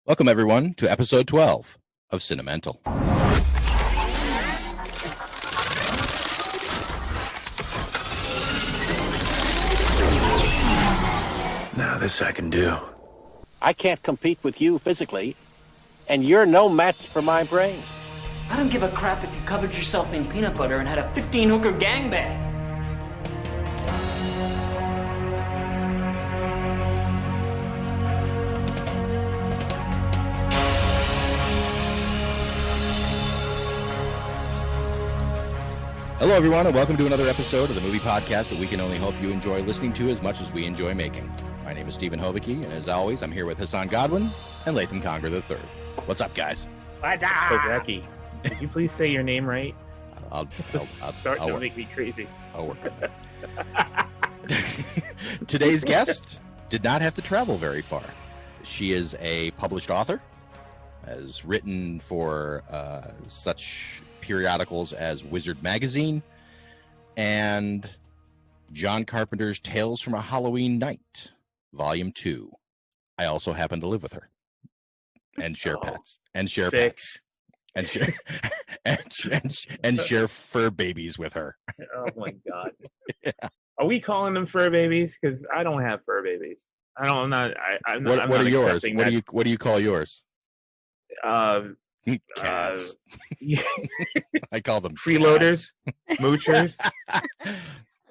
Welcome, everyone, to episode 12 of Cinemental. Now this I can do. I can't compete with you physically, and you're no match for my brain. I don't give a crap if you covered yourself in peanut butter and had a 15-hooker gangbang. Hello, everyone, and welcome to another episode of the movie podcast that we can only hope you enjoy listening to as much as we enjoy making. My name is Stephen Hovicki, and as always, I'm here with Hassan Godwin and Latham Conger III. What's up, guys? Hovicki, could you please say your name right? I'll Starting to make me crazy. I'll work on that. Today's guest did not have to travel very far. She is a published author, has written for such periodicals as Wizard Magazine and John Carpenter's Tales from a Halloween Night, Volume 2. I also happen to live with her and share pets and share pets and share and share fur babies with her. Oh my god! Yeah. Are we calling them fur babies? Because I don't have fur babies. I don't. I'm not. I'm What not are yours? accepting What that. do you call yours? Cats. I call them Freeloaders, moochers,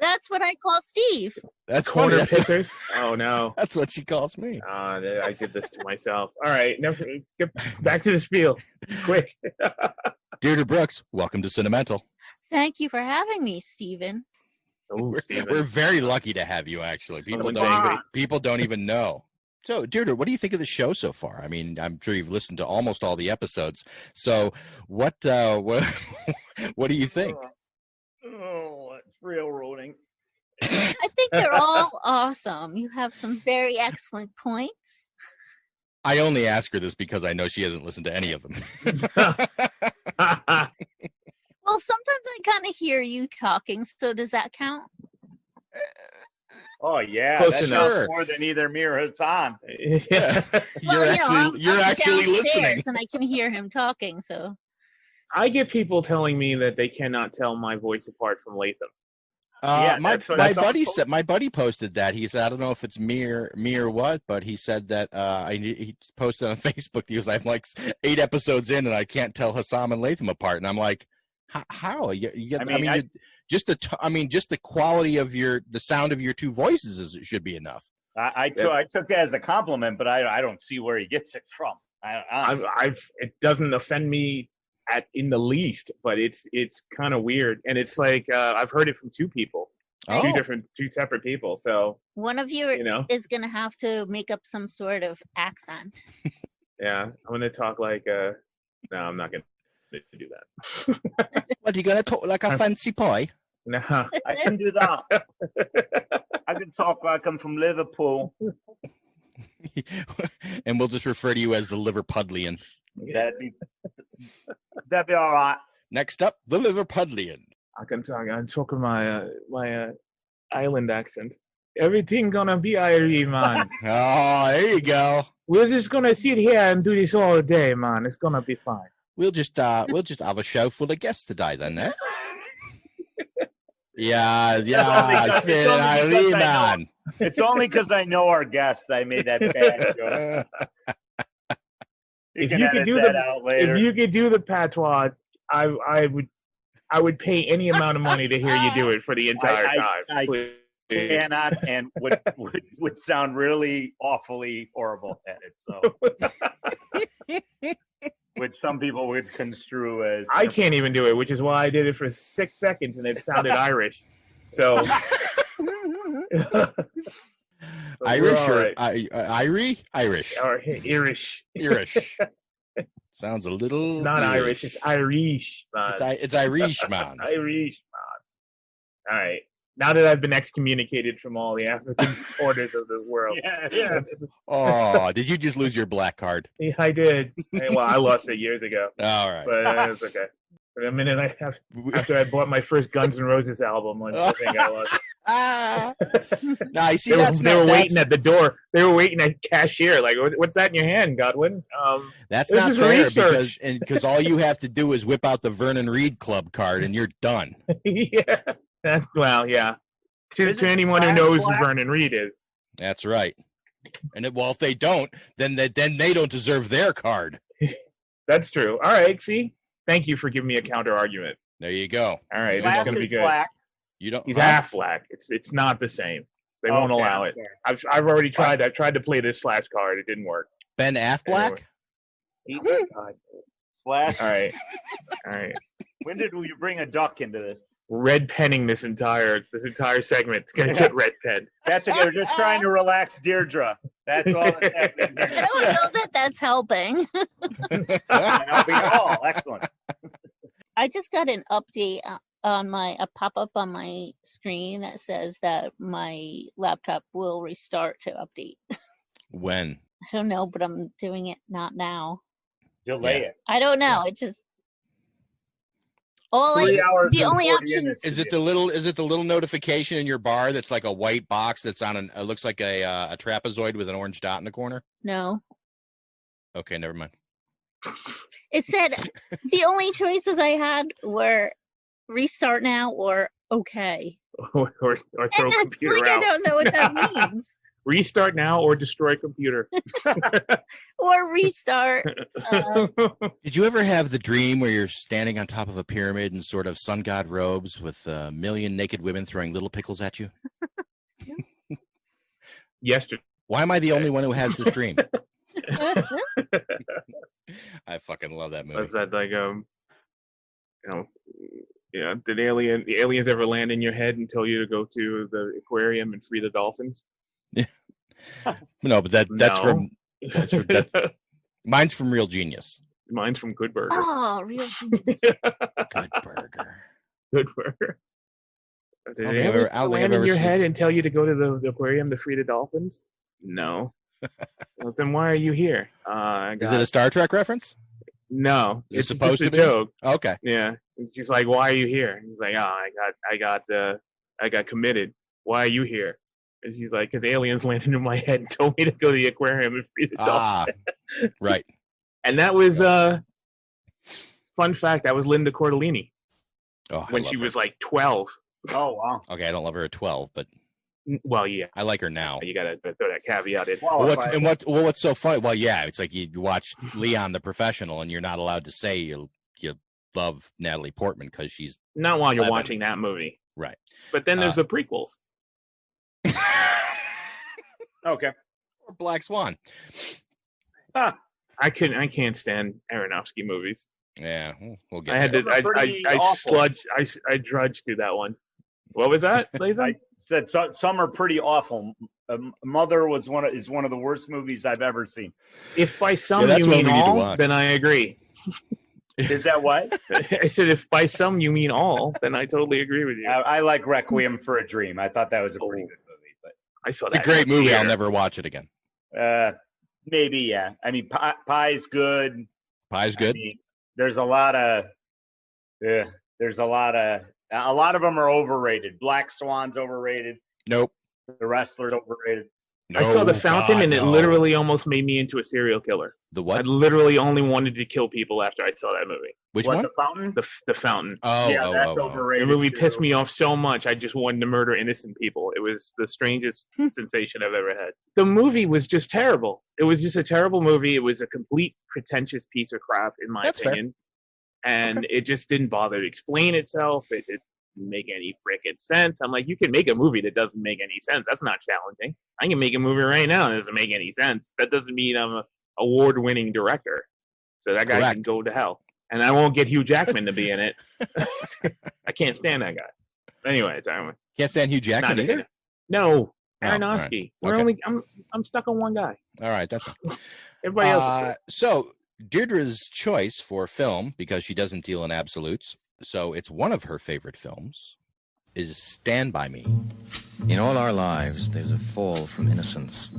That's what I call Steve. That's funny. corner That's, pissers. Oh no! that's what she calls me. I did this to myself. All right, never get back to the spiel, quick. Deirdre Brooks, welcome to Cinemental. Thank you for having me, Stephen. Oh, Steven. We're very lucky to have you. Actually, Someone's angry. people don't even know. So, Deirdre, what do you think of the show so far? I mean, I'm sure you've listened to almost all the episodes. So, what do you think? Oh, it's railroading. I think they're all awesome. You have some very excellent points. I only ask her this because I know she hasn't listened to any of them. Well, sometimes I kind of hear you talking, so does that count? Oh yeah, Close that's enough. more than either me or Hassan. Yeah. You're I'm actually listening. downstairs and I can hear him talking, so. I get people telling me that they cannot tell my voice apart from Latham. Yeah, My that's what I thought buddy posted. said. My buddy posted that. He said, I don't know if it's me or what, but he said that he posted on Facebook. He was like, I'm like 8 episodes in, and I can't tell Hassam and Latham apart. And I'm like, how? You get, just the quality of the sound of your two voices should be enough. I took it as a compliment, but I don't see where he gets it from. It doesn't offend me in the least, but it's kind of weird, and it's like I've heard it from two people, Oh. two separate people. So One of you is going to have to make up some sort of accent. yeah, I'm gonna talk like no, I'm not gonna do that. What, you gonna talk like a fancy pie? No, I can do that. I can talk like I'm from Liverpool. And we'll just refer to you as the Liverpudlian. That'd be all right. Next up, the Liverpudlian. I can talk. I'm talking my island accent. Everything gonna be Irie, man. Oh, there you go. We're just gonna sit here and do this all day, man. It's gonna be fine. We'll just have a show full of guests today, then. Eh? Yeah, It's it's been an only because Irene, I know- man. It's only because I know our guest I made that bad joke. You If can you could edit do that the- out later. If you could do the patois, I would pay any amount of money to hear you do it for the entire time. I Please. cannot and would sound really awfully horrible at it. So, which some people would construe as I can't even do it, which is why I did it for 6 seconds and it sounded Irish. So Irish all or right. Irish? Or Irish. Irish. Sounds a little. It's not Irish. It's Irish, man. It's Irish, man. Irish, man. All right. Now that I've been excommunicated from all the African orders of the world. Yeah. Oh, did you just lose your black card? Yeah, I did. Well, I lost it years ago, All right. but it's okay. The minute after I bought my first Guns N' Roses album, I think I lost. No, you see, They were waiting at the door. They were waiting at cashier. Like, what's that in your hand, Godwin? That's this not is fair research. because all you have to do is whip out the Vernon Reed Club card and you're done. Yeah, yeah. To Isn't anyone who Slash knows black? who Vernon Reed is. That's right. And if they don't, then they don't deserve their card. That's true. All right, see? Thank you for giving me a counter argument. There you go. All right, Slash it's going to be is good. black. You don't. He's half black. It's not the same. They won't Okay, allow I'm it. sorry. I've already tried. I've tried to play this Slash card. It didn't work. Ben Affleck. Anyway. God. Slash. All right. All right. When did you bring a duck into this? Red penning this entire segment. It's gonna get red penned. That's okay. We're just trying to relax Deirdre. That's all that's happening I here. don't know that that's helping. Helping at all. Excellent. I just got an update on a pop-up on my screen that says that my laptop will restart to update. When? I don't know, but I'm doing it not now. Delay it. I don't know. It just 3 hours the and only 40 option minutes. Is it the little notification in your bar that's like a white box that's on it looks like a trapezoid with an orange dot in the corner? No. Okay, never mind. It said the only choices I had were restart now or okay. or throw And computer like, out. I don't know what that means. Restart now or destroy computer. Or restart. Did you ever have the dream where you're standing on top of a pyramid in sort of sun god robes with a million naked women throwing little pickles at you? Yesterday. Why am I the only one who has this dream? I fucking love that movie. Was that like did the aliens ever land in your head and tell you to go to the aquarium and free the dolphins? No, but that's No. mine's from Real Genius. Mine's from Good Burger. Oh, real genius. Good burger. Good Burger. Did I don't they think I've ever ever- I don't think land I've in ever your seen- head and tell you to go to the aquarium to free the dolphins? No. Well, then why are you here? Is it a Star Trek reference? No, Is it it's supposed just a to be? joke. Okay. Yeah, and she's like, "Why are you here?" And he's like, "Oh, I got committed. Why are you here?" And she's like, "Because aliens landed in my head and told me to go to the aquarium and free the dolphins." Right. And that was fun fact. That was Linda Cordellini Oh, when she was like 12. Oh, wow. Okay, I don't love her at 12, but Well, yeah, I like her now. you gotta throw that caveat in. Qualified. What's so funny? Well, yeah, it's like you watch Leon the Professional, and you're not allowed to say you love Natalie Portman because she's Not while you're 11. watching that movie, right. but then there's the prequels. Okay. Or Black Swan. I can't stand Aronofsky movies. Yeah, we'll get. I had there. to. Those are pretty I awful. I drudged through that one. What was that, Lathan? I said some are pretty awful. Mother is one of the worst movies I've ever seen. If by some Yeah, that's you what mean we need to all, watch. then I agree. Is that what? I said if by some you mean all, then I totally agree with you. I like Requiem for a Dream. I thought that was a pretty good movie, but I saw It's a that. great movie. I'll theater. never watch it again. maybe yeah. I mean, Pie's good. Pie's good. I mean, there's a lot of of them are overrated. Black Swan's overrated. Nope. The Wrestler's overrated. I saw The No, Fountain, God, and it no. literally almost made me into a serial killer. The I what? literally only wanted to kill people after I saw that movie. Which What, one? The Fountain? The Fountain. Oh, yeah, that's The overrated. movie too. pissed me off so much. I just wanted to murder innocent people. It was the strangest sensation I've ever had. The movie was just terrible. It was just a terrible movie. It was a complete pretentious piece of crap, in my That's fair. opinion. And it just didn't bother to explain itself. It didn't make any freaking sense. I'm like, you can make a movie that doesn't make any sense. That's not challenging. I can make a movie right now that doesn't make any sense. That doesn't mean I'm an award-winning director. So that guy Correct. can go to hell. And I won't get Hugh Jackman to be in it. I can't stand that guy. Anyway, it's Can't stand Hugh Jackman not either. No, Oh, all Aronofsky. right. Okay. I'm stuck on one guy. All right, that's fine. Everybody else. Is So Deirdre's choice for film, because she doesn't deal in absolutes, so it's one of her favorite films, is Stand By Me. In all our lives, there's a fall from innocence,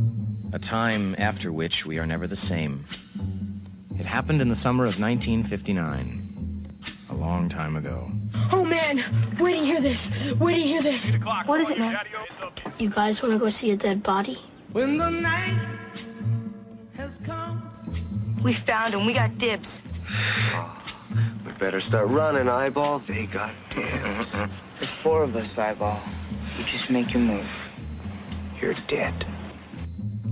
a time after which we are never the same. It happened in the summer of 1959. A long time ago. Oh man, wait to hear this. Wait to hear this. What is it, man? You guys want to go see a dead body? When the night has come. We found him. We got dibs. We better start running, Eyeball. They got dibs. There's 4 of us, Eyeball. You just make your move. You're dead.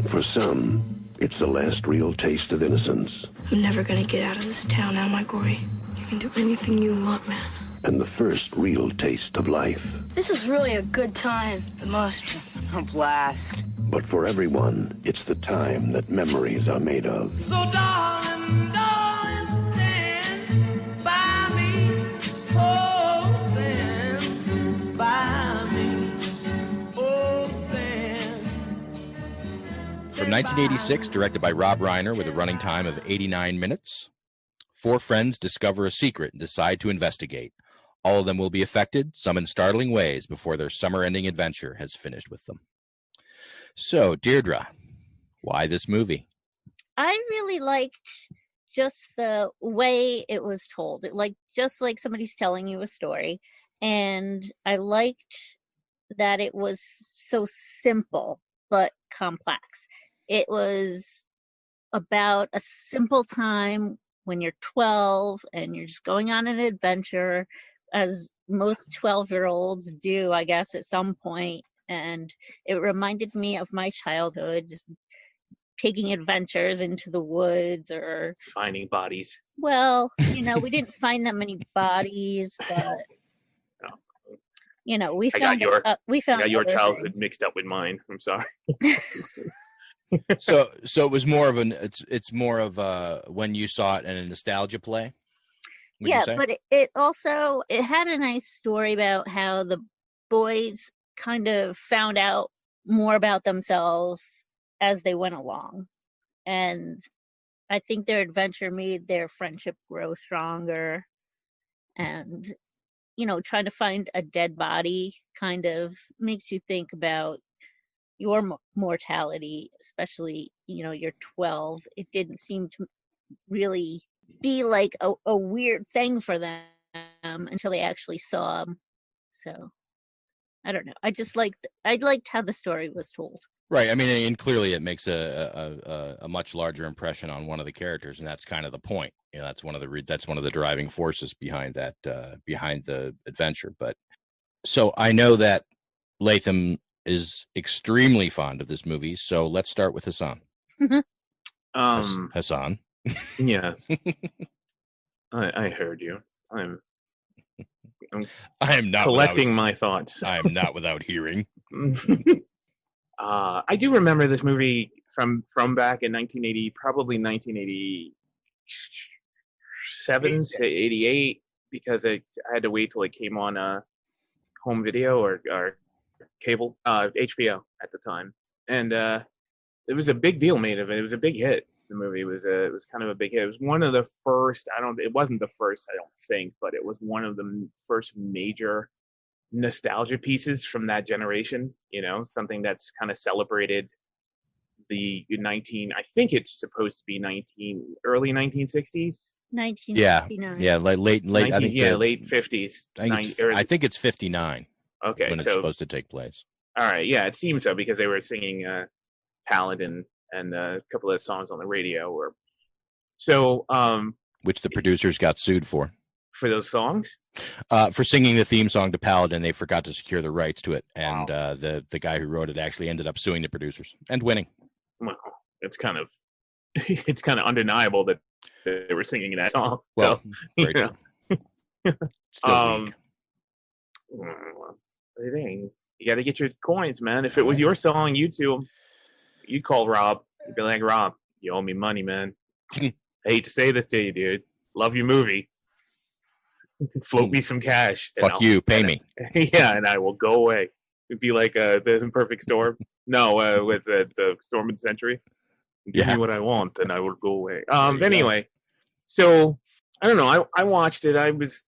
For some, it's the last real taste of innocence. I'm never gonna get out of this town, am I, Gory? You can do anything you want, man. And the first real taste of life. This is really a good time. The most a blast. But for everyone, it's the time that memories are made of. So darling, darling, stand by me. Oh, stand by me. Oh, stand. From 1986, directed by Rob Reiner with a running time of 89 minutes. 4 friends discover a secret and decide to investigate. All of them will be affected, some in startling ways, before their summer-ending adventure has finished with them. So, Deirdre, why this movie? I really liked just the way it was told. Just like somebody's telling you a story. And I liked that it was so simple but complex. It was about a simple time when you're 12 and you're just going on an adventure, as most 12-year-olds do, I guess, at some point. And it reminded me of my childhood, just taking adventures into the woods or finding bodies. Well, we didn't find that many bodies, but we found your childhood things. mixed up with mine. I'm sorry. So it was more of it's more of when you saw it in a nostalgia play. Yeah, but it also had a nice story about how the boys kind of found out more about themselves as they went along, and I think their adventure made their friendship grow stronger. And trying to find a dead body kind of makes you think about your mortality, especially you're 12. It didn't seem to really be like a weird thing for them until they actually saw them. So I don't know. I liked how the story was told. Right. I mean, and clearly it makes a much larger impression on one of the characters, and that's kind of the point. That's one of the driving forces behind that behind the adventure. But so I know that Latham is extremely fond of this movie. So let's start with Hassan. Hassan. Yes. I heard you. I am not collecting my thoughts. I am not without hearing. I do remember this movie from back in 1980, probably 1987 to 88, because I had to wait till it came on home video or cable, HBO at the time, and it was a big deal made of it. It was a big hit. The movie was kind of a big hit. It was one of the first. It wasn't the first, I don't think, but it was one of the first major nostalgia pieces from that generation. Something that's kind of celebrated the I think it's supposed to be early 1960s. 1959. Yeah, like late. I think late 50s. I think it's 59. Okay, when it's supposed to take place. All right, yeah, it seems so because they were singing Paladin and a couple of songs on the radio, which the producers got sued for those songs, for singing the theme song to Paladin. They forgot to secure the rights to it, and the guy who wrote it actually ended up suing the producers and winning. Well, it's kind of undeniable that they were singing that song. Well, so still weak. You got to get your coins, man. If it was your song, you'd call Rob. You'd be like, Rob, you owe me money, man. I hate to say this to you, dude. Love your movie. Float me some cash. Fuck you. Pay me. Yeah, and I will go away. It'd be like the Imperfect Storm. No, what's it? The Storm of the Century. Give me what I want, and I will go away. Anyway, so I don't know. I watched it. I was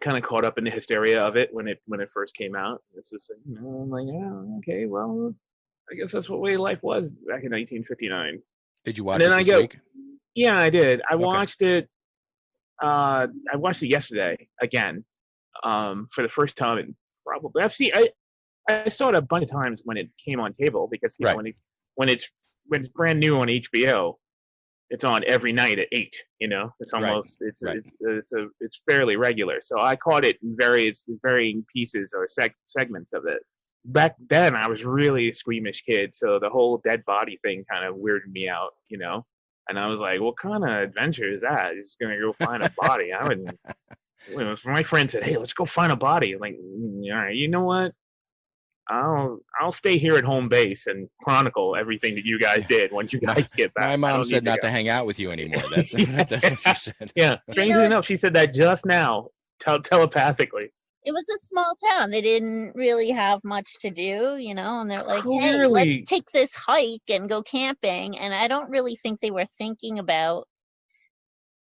kind of caught up in the hysteria of it when it first came out. It's just like, I'm like, oh, okay, well, I guess that's what way life was back in 1959. Did you watch it this week? Yeah, I did. I watched it I watched it yesterday again, for the first time, and probably I saw it a bunch of times when it came on cable, because you know, when it's brand new on HBO, it's on every night at 8. You know, it's almost it's fairly regular. So I caught it in varying pieces or segments of it. Back then, I was really a squeamish kid, so the whole dead body thing kind of weirded me out. You know, and I was like, "What kind of adventure is that? You're just gonna go find a body?" I wouldn't. My friend said, "Hey, let's go find a body." I'm like, all right, you know what? I'll stay here at home base and chronicle everything that you guys did once you guys get back. My mom said not to hang out with you anymore. That's what she said. Yeah, strangely enough, she said that just now, telepathically. It was a small town. They didn't really have much to do, you know, and they're like, hey, let's take this hike and go camping. And I don't really think they were thinking about,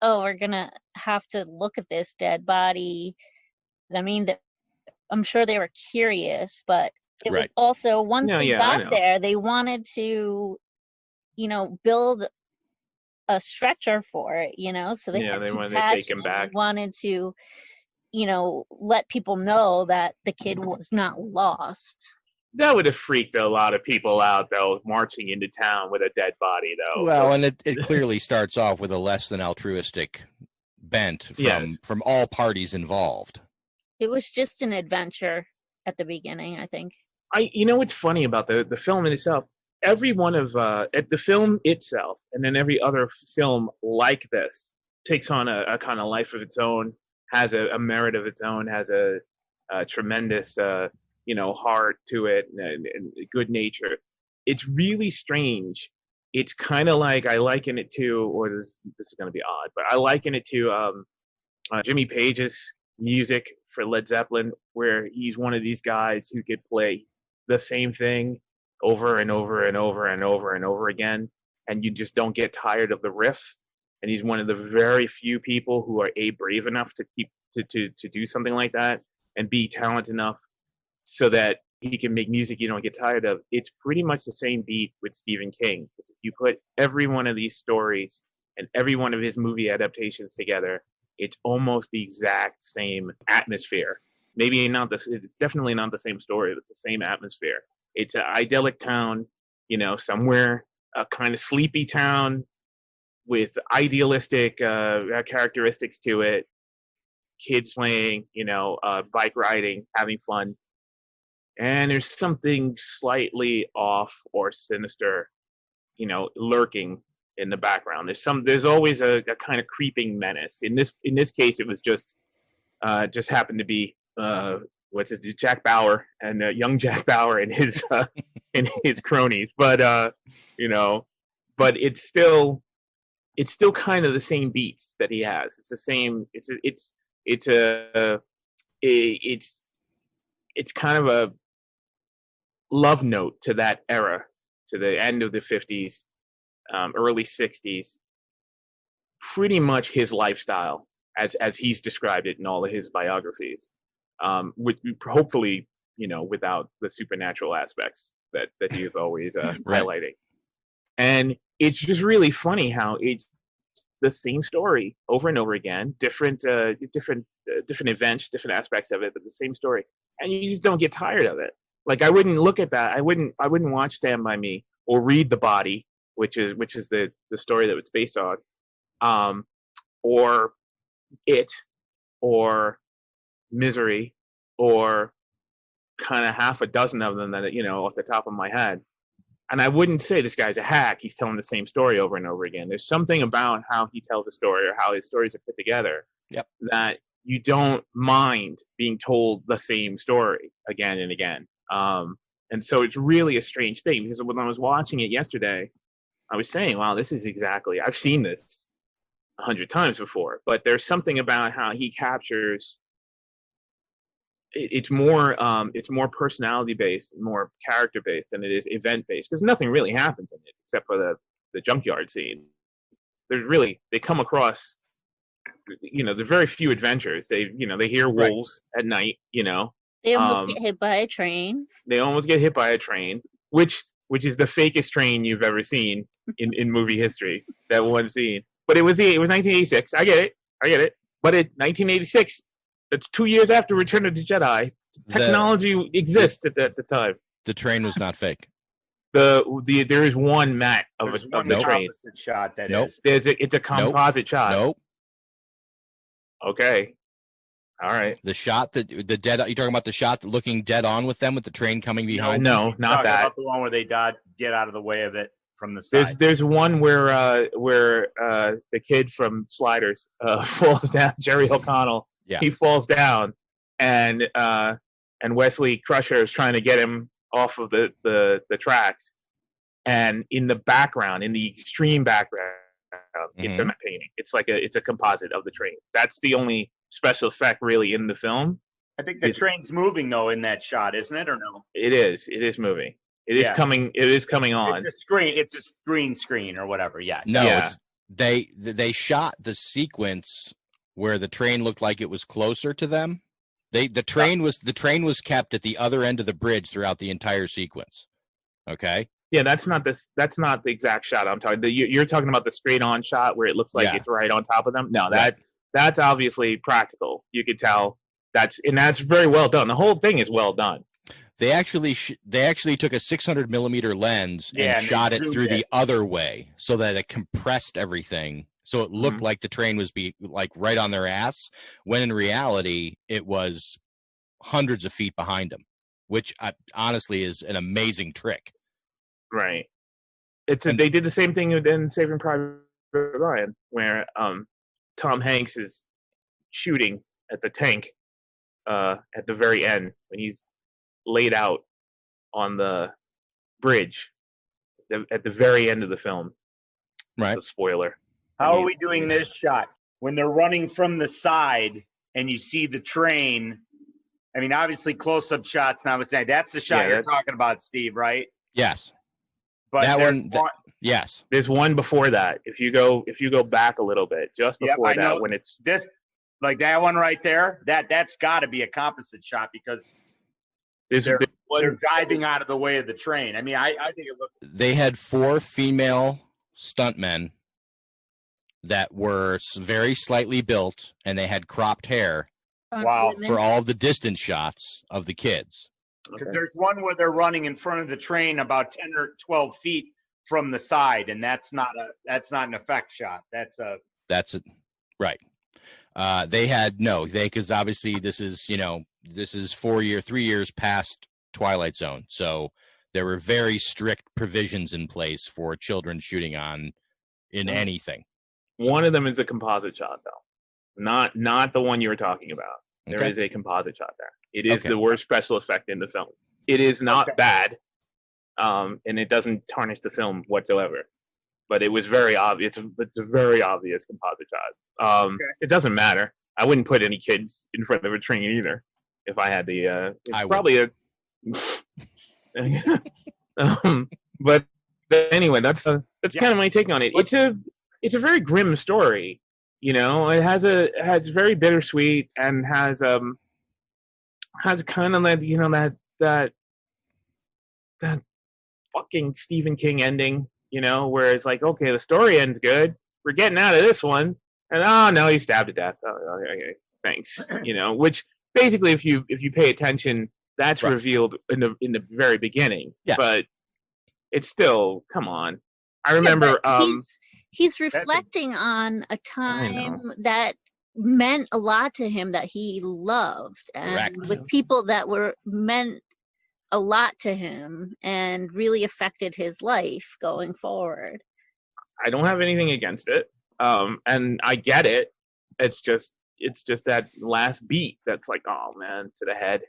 oh, we're going to have to look at this dead body. I mean, I'm sure they were curious, but it was also, once they got there, they wanted to, you know, build a stretcher for it, you know, so they wanted to take him back. They wanted to, you know, let people know that the kid was not lost. That would have freaked a lot of people out, though, marching into town with a dead body, though. Well, and it clearly starts off with a less than altruistic bent from all parties involved. It was just an adventure at the beginning, I think. You know what's funny about the film in itself? Every one of the film itself, and then every other film like this, takes on a kind of life of its own, has a merit of its own, has a tremendous you know, heart to it, and good nature. It's really strange. It's kind of like, I liken it to, or this is going to be odd, but I liken it to Jimmy Page's music for Led Zeppelin, where he's one of these guys who could play the same thing over and over and over and over and over again, and you just don't get tired of the riff. And he's one of the very few people who are brave enough to keep to do something like that, and be talented enough so that he can make music you don't get tired of. It's pretty much the same beat with Stephen King. If you put every one of these stories and every one of his movie adaptations together, it's almost the exact same atmosphere. Maybe not it's definitely not the same story, but the same atmosphere. It's an idyllic town, you know, somewhere, a kind of sleepy town with idealistic characteristics to it. Kids playing, you know, bike riding, having fun. And there's something slightly off or sinister, you know, lurking in the background. There's always a kind of creeping menace. In this case, it was just happened to be Jack Bauer and young Jack Bauer and his and his cronies. But you know, but it's still kind of the same beats that he has. It's the same. It's kind of a love note to that era, to the end of the 50s, early 60s. Pretty much his lifestyle, as he's described it in all of his biographies, with hopefully, you know, without the supernatural aspects that he is always highlighting. And it's just really funny how it's the same story over and over again, different events, different aspects of it, but the same story, and you just don't get tired of it. Like, I wouldn't look at that. I wouldn't watch Stand By Me or read The Body, which is the story that it's based on, or It, or Misery, or kind of half a dozen of them that, you know, off the top of my head. And I wouldn't say this guy's a hack. He's telling the same story over and over again. There's something about how he tells a story, or how his stories are put together, that you don't mind being told the same story again and again. And so it's really a strange thing, because when I was watching it yesterday, I was saying, wow, this is exactly, I've seen this 100 times before, but there's something about how he captures, it's more personality based, more character based than it is event based, because nothing really happens in it except for the junkyard scene. They come across, you know, there's very few adventures. They hear wolves at night, you know. They almost get hit by a train. Which is the fakest train you've ever seen in movie history, that one scene. But it was 1986. I get it. But in 1986, that's 2 years after Return of the Jedi. Technology exists at the time. The train was not fake. There is one Matt of the train shot that nope. is. It's a composite shot. Nope. Okay. All right. The shot that the dead. You're talking about the shot looking dead on with them with the train coming behind. No, not that. About the one where they get out of the way of it from the side. There's one where the kid from Sliders falls down. Jerry O'Connell. Yeah. He falls down, and Wesley Crusher is trying to get him off of the tracks, and in the background, in the extreme background, it's a painting. It's a composite of the train. That's the only special effect really in the film. I think the train's moving though in that shot, isn't it, or no? It is moving. It is coming on. It's a green screen or whatever. Yeah. No, It's, they shot the sequence where the train looked like it was closer to them. The train was kept at the other end of the bridge throughout the entire sequence. Okay. Yeah, that's not the exact shot I'm talking. You're talking about the straight on shot where it looks like it's right on top of them. No, that's obviously practical. You could tell that's very well done. The whole thing is well done. They actually took a 600 millimeter lens and shot it through the other way so that it compressed everything. So it looked like the train was right on their ass, when in reality it was hundreds of feet behind them, which honestly is an amazing trick. Right. They did the same thing in Saving Private Ryan, where Tom Hanks is shooting at the tank at the very end when he's laid out on the bridge at the very end of the film. Right. That's a spoiler. How are we doing this shot? When they're running from the side and you see the train, I mean, obviously close-up shots notwithstanding. That's the shot you're talking about, Steve, right? Yes. But yes. There's one before that. If you go back a little bit, just before that, when it's this, like that one right there, that's got to be a composite shot because they're diving out of the way of the train. I mean, I think it looked. They had 4 female stuntmen that were very slightly built, and they had cropped hair. Wow! For all of the distance shots of the kids. Because there's one where they're running in front of the train about 10 or 12 feet from the side, and that's not an effect shot. That's it, right. Because obviously this is 3 years past Twilight Zone, so there were very strict provisions in place for children shooting in anything. One of them is a composite shot, though, not the one you were talking about. There is a composite shot there. It is the worst special effect in the film. It is not bad, and it doesn't tarnish the film whatsoever. But it was very obvious. It's a very obvious composite shot. It doesn't matter. I wouldn't put any kids in front of a train either if I had the. But anyway, that's kind of my take on it. It's a very grim story. You know, it has very bittersweet and has kind of that fucking Stephen King ending, you know, where it's like, okay, the story ends good, we're getting out of this one, and oh no, he stabbed to death. Oh, okay, thanks. You know, which basically, if you pay attention, that's revealed in the very beginning. Yeah. But it's still, come on. I remember. He's reflecting on a time that meant a lot to him that he loved, and with people that meant a lot to him and really affected his life going forward. I don't have anything against it, and I get it. It's just that last beat that's like, oh man, to the head.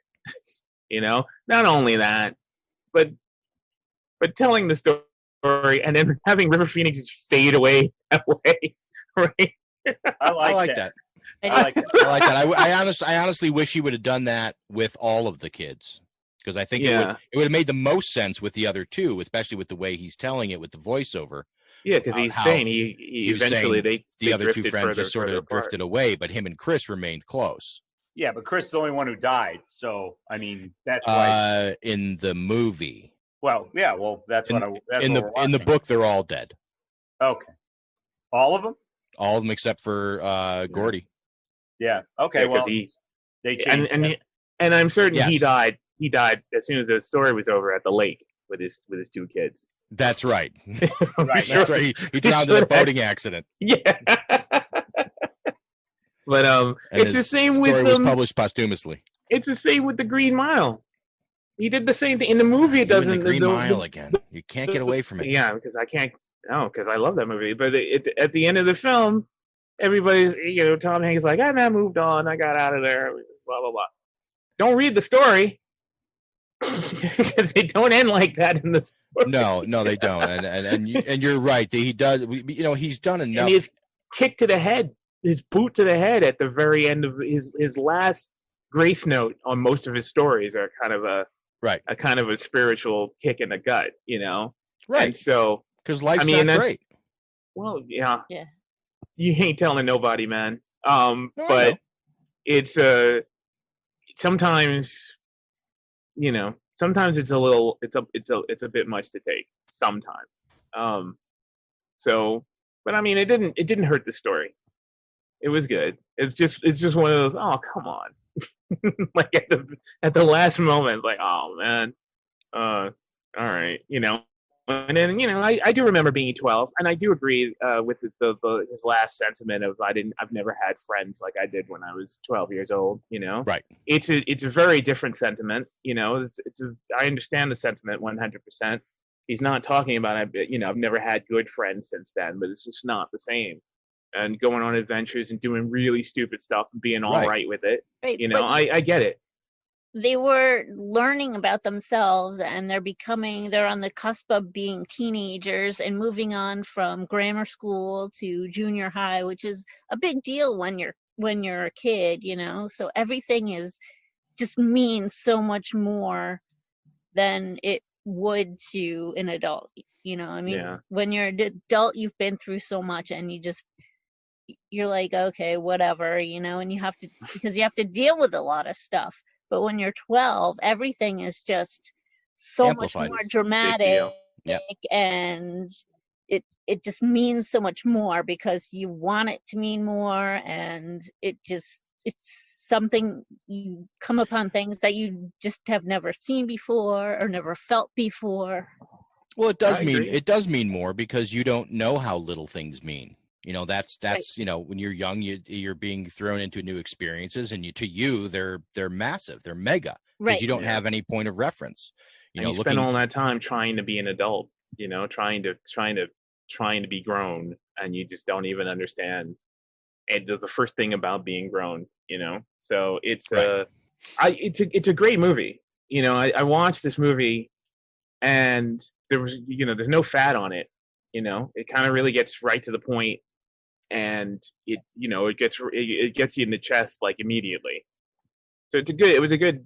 You know, not only that, but telling the story. And then having River Phoenix just fade away that way, right? I like that. I like that. I honestly wish he would have done that with all of the kids, because I think it would have made the most sense with the other two, especially with the way he's telling it with the voiceover. Yeah, because he's saying he eventually the other two friends further, just sort of drifted away, but him and Chris remained close. Yeah, but Chris is the only one who died, so I mean that's why in the movie. Well, yeah, that's what in the book they're all dead. Okay, all of them. All of them except for Gordy. Yeah. Okay. Yeah, well, they changed and I'm certain Yes. he died. He died as soon as the story was over at the lake with his 2 kids. That's right. Right. That's right. He drowned in a boating accident. Yeah. But And it's the his same story with was published posthumously. It's the same with the Green Mile. He did the same thing in the movie. It You and doesn't. the Green Mile again. You can't get away from it. Yeah, because I can't. No, because I love that movie. But at the end of the film, everybody's, Tom Hanks is like, I moved on. I got out of there. Blah blah blah. Don't read the story because they don't end like that in the story. No, they don't. And you're right. He does. He's done enough. And his kick to the head, his boot to the head at the very end of his last grace note on most of his stories are kind of a spiritual kick in the gut, Right. And so, because life's not great. Well, yeah. Yeah. You ain't telling nobody, man. But it's sometimes, sometimes it's a little, it's a bit much to take sometimes. So, but I mean, it didn't hurt the story. It was good. It's just one of those. Oh, come on. Like at the last moment, like, oh man, all right, And then I do remember being 12, and I do agree with his last sentiment of I've never had friends like I did when I was 12 years old. Right. It's a very different sentiment. I understand the sentiment 100%. He's not talking about I've never had good friends since then, but it's just not the same. And going on adventures and doing really stupid stuff and being all right with it. Right, I get it. They were learning about themselves, and they're on the cusp of being teenagers and moving on from grammar school to junior high, which is a big deal when you're a kid, So everything just means so much more than it would to an adult. When you're an adult, you've been through so much, and you're like, okay, whatever, and you have to deal with a lot of stuff. But when you're 12, everything is just so amplified. much more dramatic, and it just means so much more because you want it to mean more, and it's something, you come upon things that you just have never seen before or never felt before. Well, it does mean more because you don't know how little things mean. That's right. When you're young, you're being thrown into new experiences, and to you they're massive, they're mega, because you don't have any point of reference. You spend all that time trying to be an adult, trying to be grown, and you just don't even understand the first thing about being grown. So it's right. It's a great movie. I watched this movie, and there was there's no fat on it. It kind of really gets right to the point. And it gets you in the chest like immediately. So it was a good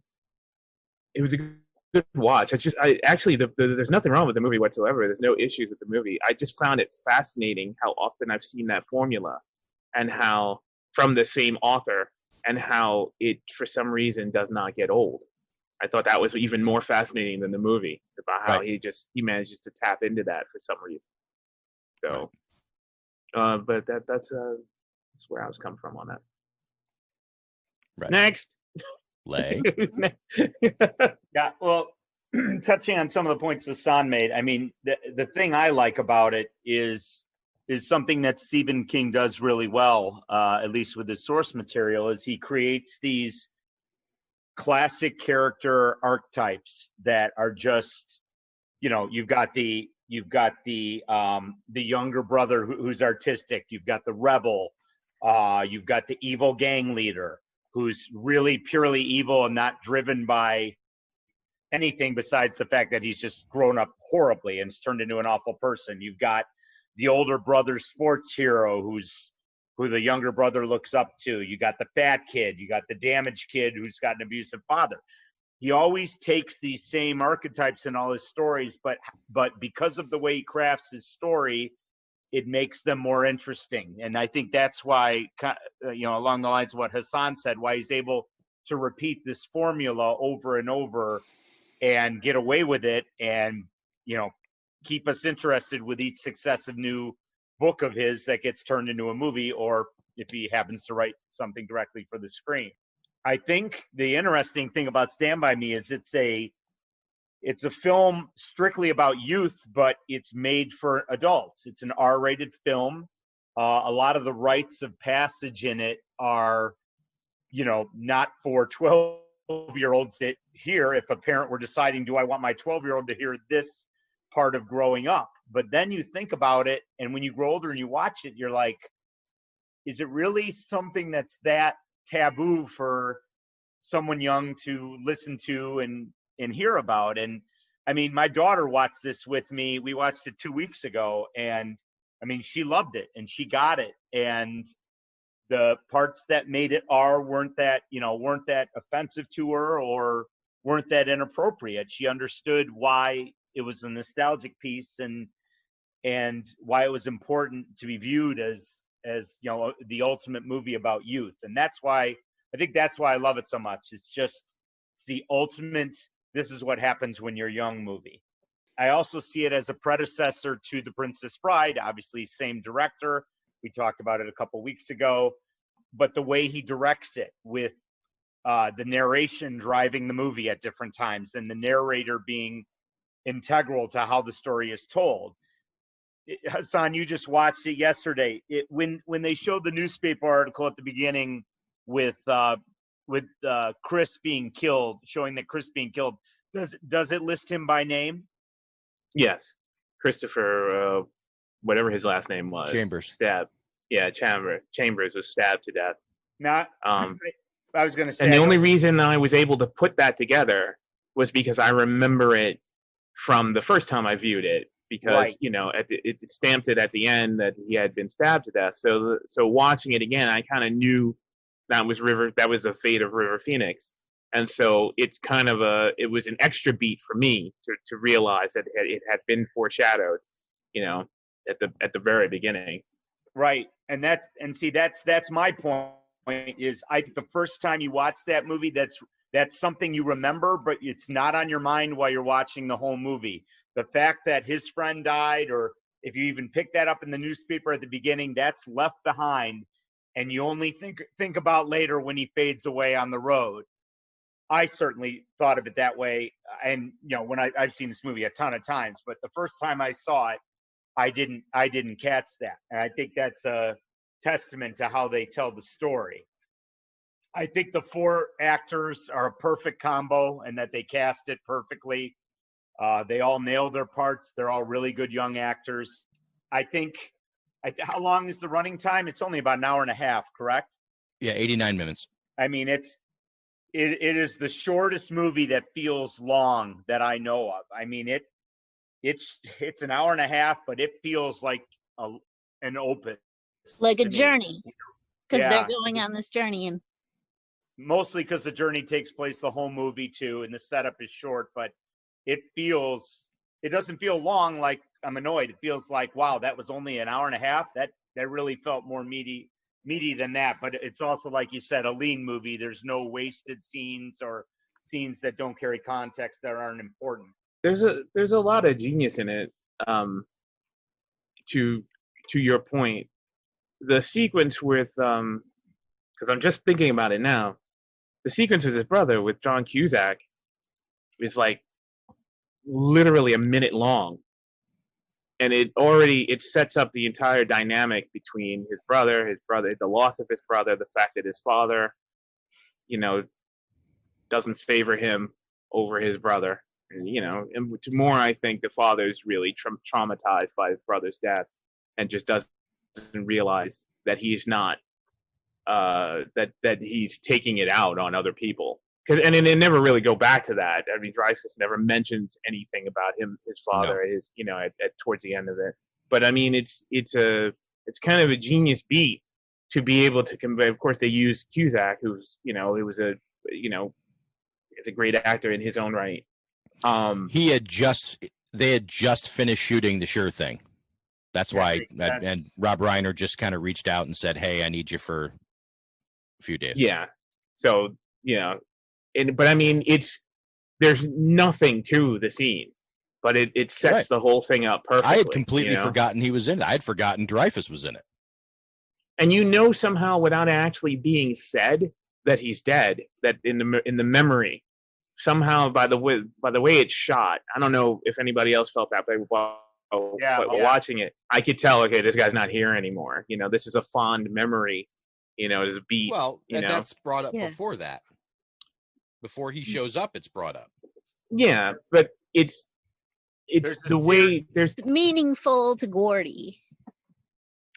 watch. There's nothing wrong with the movie whatsoever. There's no issues with the movie. I just found it fascinating how often I've seen that formula, and how from the same author, and how it for some reason does not get old. I thought that was even more fascinating than the movie, about how he manages to tap into that for some reason. So. But that's where I was coming from on that. Right. Next. Lay. Yeah, well, touching on some of the points Hassan made, I mean, the thing I like about it is something that Stephen King does really well, at least with his source material, is he creates these classic character archetypes that are just, you've got the younger brother who's artistic. You've got the rebel. You've got the evil gang leader who's really purely evil and not driven by anything besides the fact that he's just grown up horribly and turned into an awful person. You've got the older brother sports hero who the younger brother looks up to. You got the fat kid. You got the damaged kid who's got an abusive father. He always takes these same archetypes in all his stories, but because of the way he crafts his story, it makes them more interesting. And I think that's why, along the lines of what Hassan said, why he's able to repeat this formula over and over and get away with it, and keep us interested with each successive new book of his that gets turned into a movie, or if he happens to write something directly for the screen. I think the interesting thing about Stand By Me is it's a film strictly about youth, but it's made for adults. It's an R-rated film. A lot of the rites of passage in it are, not for 12-year-olds to hear. If a parent were deciding, do I want my 12-year-old to hear this part of growing up? But then you think about it, and when you grow older and you watch it, you're like, is it really something that's that taboo for someone young to listen to and hear about? And I mean, my daughter watched this with me. We watched it 2 weeks ago, and I mean, she loved it and she got it. And the parts that made it R weren't that offensive to her or weren't that inappropriate. She understood why it was a nostalgic piece and why it was important to be viewed as the ultimate movie about youth. And that's why I love it so much. It's the ultimate, this is what happens when you're young movie. I also see it as a predecessor to The Princess Bride, obviously same director. We talked about it a couple weeks ago, but the way he directs it with the narration driving the movie at different times and the narrator being integral to how the story is told. Hassan, you just watched it yesterday. When they showed the newspaper article at the beginning with Chris being killed, showing that Chris being killed, does it list him by name? Yes, Christopher, whatever his last name was. Chambers. Stabbed. Yeah, Chambers was stabbed to death. Not. I was going to say. And the only reason I was able to put that together was because I remember it from the first time I viewed it. Because right. It stamped it at the end that he had been stabbed to death. So watching it again, I kind of knew that was the fate of River Phoenix. And so it's kind of it was an extra beat for me to realize that it had been foreshadowed, at the very beginning. Right. And see, that's my point is the first time you watch that movie, that's something you remember, but it's not on your mind while you're watching the whole movie. The fact that his friend died, or if you even pick that up in the newspaper at the beginning, that's left behind. And you only think about later when he fades away on the road. I certainly thought of it that way. And, when I've seen this movie a ton of times, but the first time I saw it, I didn't catch that. And I think that's a testament to how they tell the story. I think the 4 actors are a perfect combo and that they cast it perfectly. They all nail their parts. They're all really good young actors. I think, how long is the running time? It's only about an hour and a half, correct? Yeah, 89 minutes. I mean, it is the shortest movie that feels long that I know of. I mean, it's an hour and a half, but it feels like an opus. Like a journey, because they're going on this journey. And mostly because the journey takes place the whole movie too, and the setup is short, but it doesn't feel long like I'm annoyed. It feels like, wow, that was only an hour and a half. That really felt more meaty than that. But it's also, like you said, a lean movie. There's no wasted scenes or scenes that don't carry context that aren't important. There's a lot of genius in it. To your point, the sequence with because I'm just thinking about it now, the sequence with his brother with John Cusack is like literally a minute long, and it sets up the entire dynamic between his brother, the loss of his brother, the fact that his father, doesn't favor him over his brother, and to more, I think the father is really traumatized by his brother's death and just doesn't realize that he's not that he's taking it out on other people. And they never really go back to that. I mean, Dreyfuss never mentions anything about his father, no. at towards the end of it. But I mean, it's kind of a genius beat to be able to convey. Of course, they used Cusack, who's is a great actor in his own right. They had just finished shooting The Sure Thing. That's why, and Rob Reiner just kind of reached out and said, "Hey, I need you for a few days." Yeah. So but I mean, there's nothing to the scene, but it sets the whole thing up perfectly. I had completely forgotten he was in it. I had forgotten Dreyfus was in it. And somehow without it actually being said that he's dead, that in the memory, somehow by the way it's shot, I don't know if anybody else felt that way while watching it. I could tell, okay, this guy's not here anymore. This is a fond memory. There's a beat. Well, that's brought up before that. Before he shows up, it's brought up. Yeah, but it's the way there's meaningful to Gordy.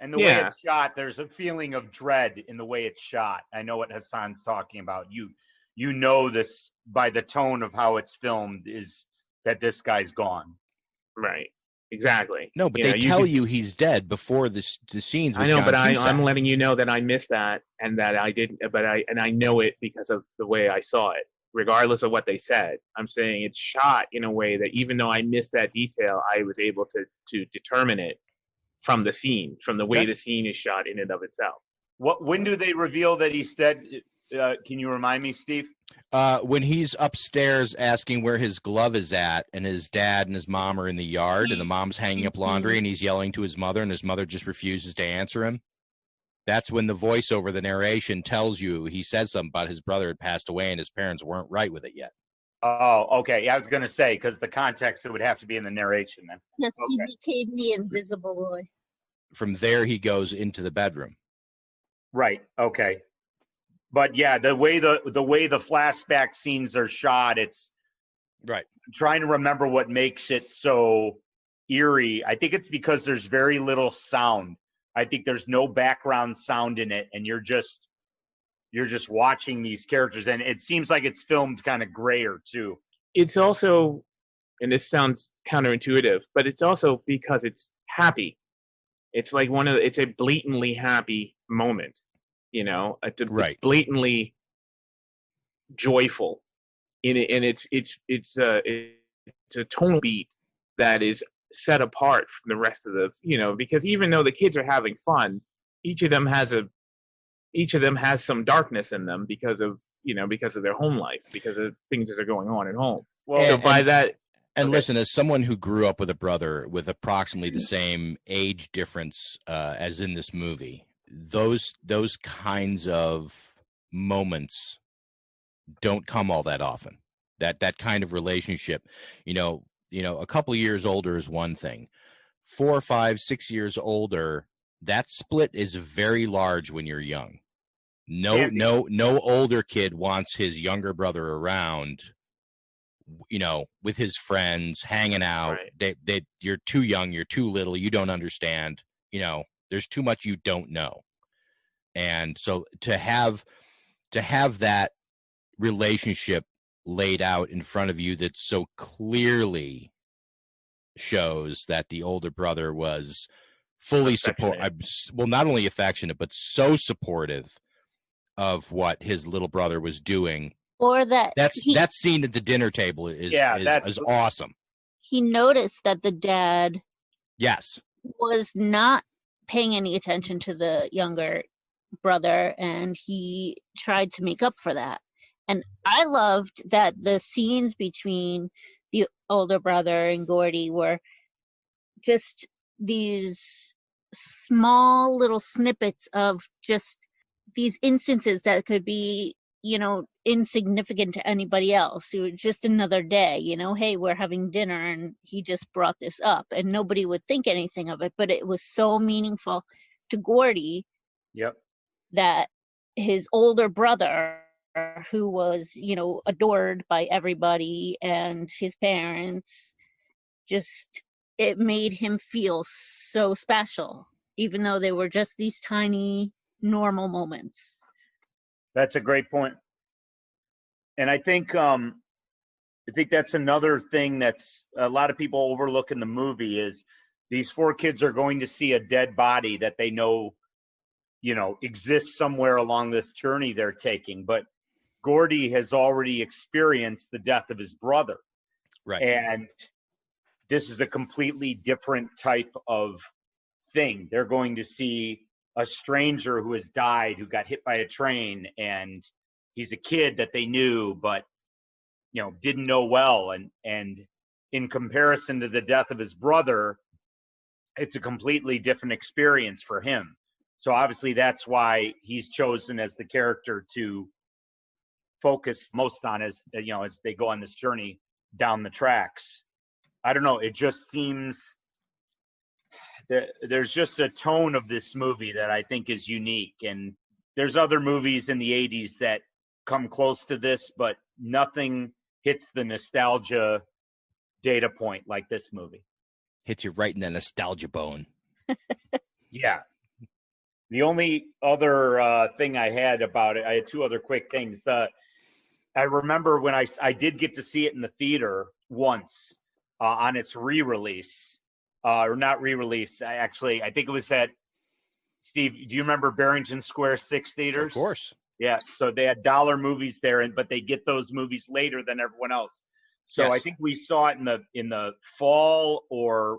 And the way it's shot, there's a feeling of dread in the way it's shot. I know what Hassan's talking about. You know this by the tone of how it's filmed, is that this guy's gone. Right. Exactly. No, but they tell you he's dead before the scenes. With I know, John but Cusack. I'm letting you know that I missed that, and that I didn't. But I know it because of the way I saw it. Regardless of what they said, I'm saying it's shot in a way that even though I missed that detail, I was able to determine it from the scene, from the way the scene is shot in and of itself. When do they reveal that he's dead? Can you remind me, Steve? When he's upstairs asking where his glove is at, and his dad and his mom are in the yard, and the mom's hanging up laundry, and he's yelling to his mother, and his mother just refuses to answer him. That's when the voice over the narration tells you, he says something about his brother had passed away and his parents weren't right with it yet. Oh, okay. Yeah, I was going to say, because the context, it would have to be in the narration then. Yes, he became the invisible boy. From there, he goes into the bedroom. Right. Okay. But yeah, the way the flashback scenes are shot, it's right. I'm trying to remember what makes it so eerie. I think it's because there's very little sound. I think there's no background sound in it, and you're just watching these characters, and it seems like it's filmed kind of grayer too. It's also, and this sounds counterintuitive, but it's also because it's happy. It's like it's a blatantly happy moment, it's blatantly joyful in it, and it's a tone beat that is set apart from the rest of the, because even though the kids are having fun, each of them has some darkness in them because of their home life, because of things that are going on at home. Well, listen, as someone who grew up with a brother with approximately the same age difference as in this movie, those kinds of moments don't come all that often. That kind of relationship, a couple of years older is one thing. 4, 5, 6 years older, that split is very large when you're young. No older kid wants his younger brother around, with his friends, hanging out. Right. You're too young, you're too little, you don't understand. There's too much you don't know. And so to have that relationship laid out in front of you that so clearly shows that the older brother was fully not only affectionate, but so supportive of what his little brother was doing. Or that scene at the dinner table is awesome. He noticed that the dad was not paying any attention to the younger brother, and he tried to make up for that. And I loved that the scenes between the older brother and Gordy were just these small little snippets of just these instances that could be, insignificant to anybody else. It was just another day, hey, we're having dinner and he just brought this up, and nobody would think anything of it, but it was so meaningful to Gordy. Yep. That his older brother, who was, adored by everybody and his parents, it made him feel so special, even though they were just these tiny, normal moments. That's a great point. And I think that's another thing that's a lot of people overlook in the movie is these 4 kids are going to see a dead body that they know, exists somewhere along this journey they're taking. But Gordy has already experienced the death of his brother. Right. And this is a completely different type of thing. They're going to see a stranger who has died, who got hit by a train, and he's a kid that they knew, but, didn't know well. And in comparison to the death of his brother, it's a completely different experience for him. So obviously that's why he's chosen as the character to focus most on, as you know, as they go on this journey down the tracks. I don't know, it just seems that there's just a tone of this movie that I think is unique, and there's other movies in the 80s that come close to this, but nothing hits the nostalgia data point like this movie. Hits you right in the nostalgia bone. Yeah. The only other thing I had about it, I had two other quick things. I remember when I did get to see it in the theater once on its re-release, or not re-release. I think it was at, Steve, do you remember Barrington Square 6 theaters? Of course. Yeah, so they had dollar movies there, but they get those movies later than everyone else. So yes. I think we saw it in the fall or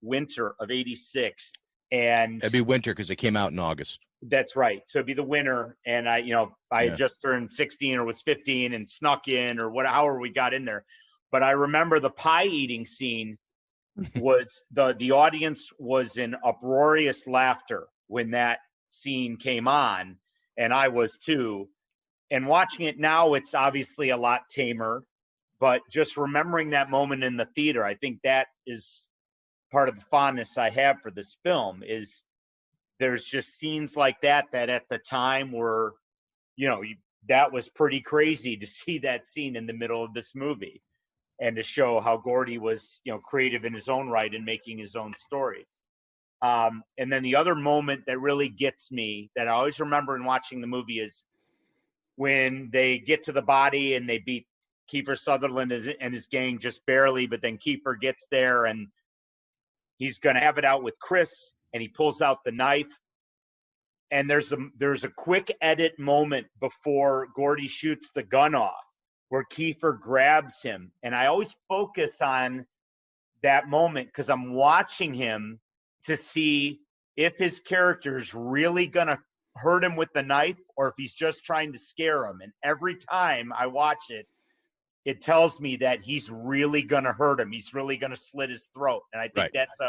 winter of '86, and it'd be winter because it came out in August. That's right. So it'd be the winter, and I had just turned 16 or was 15 and snuck in, or however we got in there. But I remember the pie eating scene was the audience was in uproarious laughter when that scene came on, and I was too. And watching it now, it's obviously a lot tamer, but just remembering that moment in the theater, I think that is part of the fondness I have for this film. Is there's just scenes like that at the time were, that was pretty crazy to see that scene in the middle of this movie, and to show how Gordy was, creative in his own right and making his own stories. And then the other moment that really gets me, that I always remember in watching the movie, is when they get to the body and they beat Kiefer Sutherland and his gang just barely, but then Kiefer gets there and he's going to have it out with Chris, and he pulls out the knife. And there's a quick edit moment before Gordy shoots the gun off where Kiefer grabs him. And I always focus on that moment because I'm watching him to see if his character is really going to hurt him with the knife or if he's just trying to scare him. And every time I watch it, it tells me that he's really going to hurt him. He's really going to slit his throat. And I think that's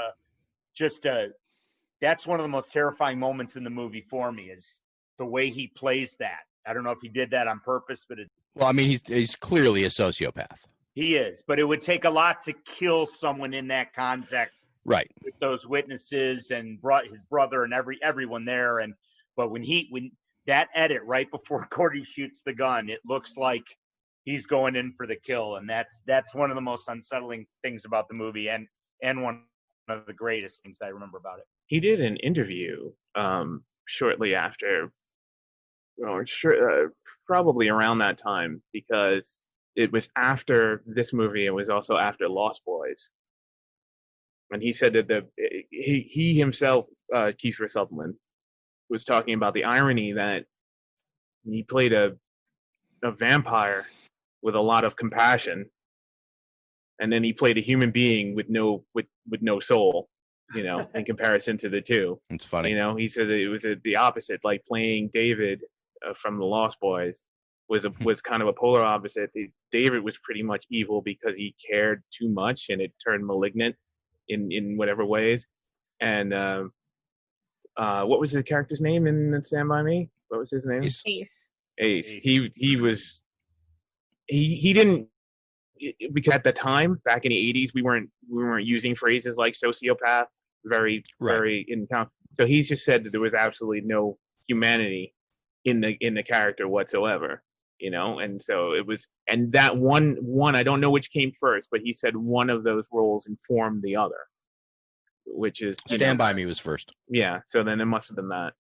that's one of the most terrifying moments in the movie for me, is the way he plays that. I don't know if he did that on purpose, but he's clearly a sociopath. He is, but it would take a lot to kill someone in that context. Right. With those witnesses and his brother and everyone there. But when that edit right before Gordy shoots the gun, it looks like he's going in for the kill. And that's one of the most unsettling things about the movie, and one of the greatest things I remember about it. He did an interview shortly after, probably around that time, because it was after this movie. It was also after Lost Boys. And he said that he himself, Kiefer Sutherland, was talking about the irony that he played a vampire with a lot of compassion, and then he played a human being with no soul, in comparison to the two. It's funny. He said that it was the opposite, like playing David from the Lost Boys was kind of a polar opposite. David was pretty much evil because he cared too much, and it turned malignant in whatever ways. And what was the character's name in Stand By Me? What was his name? Ace. He didn't, because at the time back in the 80s we weren't using phrases like sociopath very in count. So he's just said that there was absolutely no humanity in the character whatsoever, and so it was, and that one I don't know which came first, but he said one of those roles informed the other, which is Stand By Me was first. Yeah, so then it must have been that.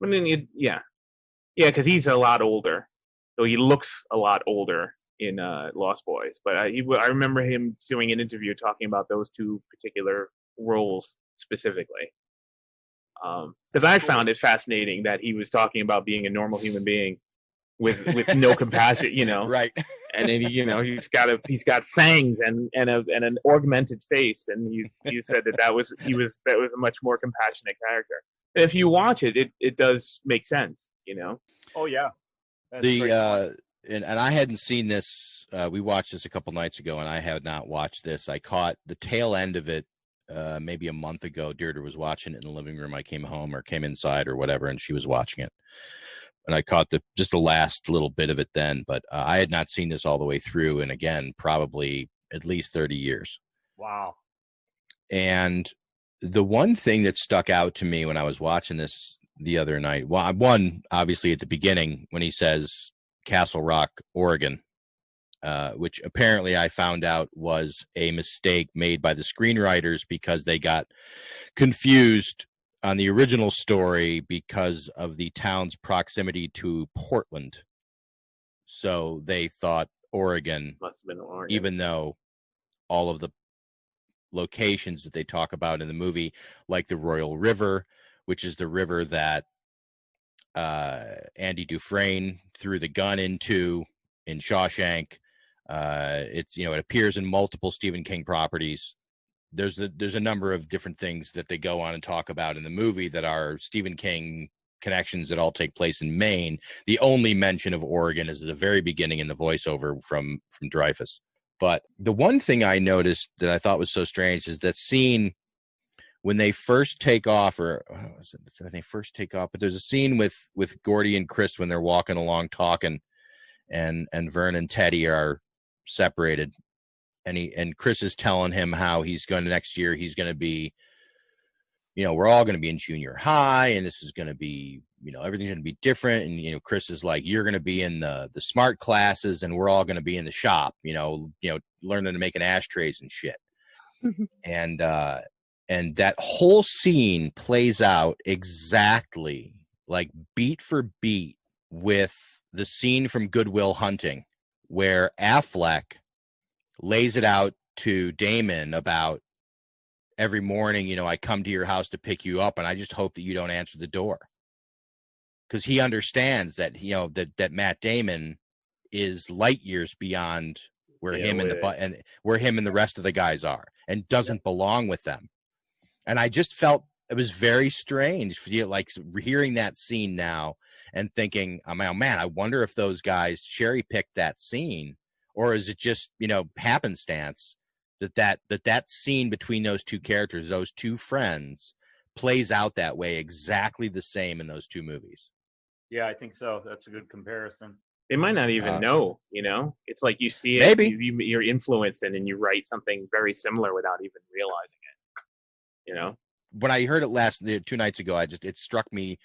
But then because he's a lot older, so he looks a lot older in Lost Boys. But I remember him doing an interview talking about those two particular roles specifically. Because I found it fascinating that he was talking about being a normal human being with no compassion, Right. And then he's got fangs and an augmented face, and he said that was a much more compassionate character. And if you watch it, it does make sense, Oh yeah. That's and I hadn't seen this. We watched this a couple nights ago, and I had not watched this. I caught the tail end of it maybe a month ago. Deirdre was watching it in the living room. I came home or came inside or whatever, and she was watching it. And I caught just the last little bit of it then, but I had not seen this all the way through. And again, probably at least 30 years. Wow. And the one thing that stuck out to me when I was watching this the other night, well, one, obviously at the beginning when he says Castle Rock, Oregon, which apparently I found out was a mistake made by the screenwriters because they got confused on the original story because of the town's proximity to Portland. So they thought Oregon, Must have been Oregon, even though all of the locations that they talk about in the movie, like the Royal River, which is the river that Andy Dufresne threw the gun into in Shawshank. It's, it appears in multiple Stephen King properties. There's a number of different things that they go on and talk about in the movie that are Stephen King connections that all take place in Maine. The only mention of Oregon is at the very beginning in the voiceover from Dreyfuss. But the one thing I noticed that I thought was so strange is that scene when they first take off, or when they first take off, but there's a scene with Gordy and Chris when they're walking along talking, and Vern and Teddy are separated. And Chris is telling him how next year he's going to be, we're all going to be in junior high, and this is going to be, everything's going to be different. And, Chris is like, you're going to be in the smart classes, and we're all going to be in the shop, learning to make ashtrays and shit. Mm-hmm. And that whole scene plays out exactly like beat for beat with the scene from Good Will Hunting, where Affleck lays it out to Damon about every morning, I come to your house to pick you up, and I just hope that you don't answer the door. Because he understands that, that Matt Damon is light years beyond where him and the rest of the guys are, and doesn't belong with them. And I just felt it was very strange, like hearing that scene now and thinking, oh man, I wonder if those guys cherry picked that scene. Or is it just, happenstance that scene between those two characters, those two friends, plays out that way exactly the same in those two movies? Yeah, I think so. That's a good comparison. They might not even know, It's like you see it, maybe you're influenced, and then you write something very similar without even realizing it, When I heard it 2 nights ago, it struck me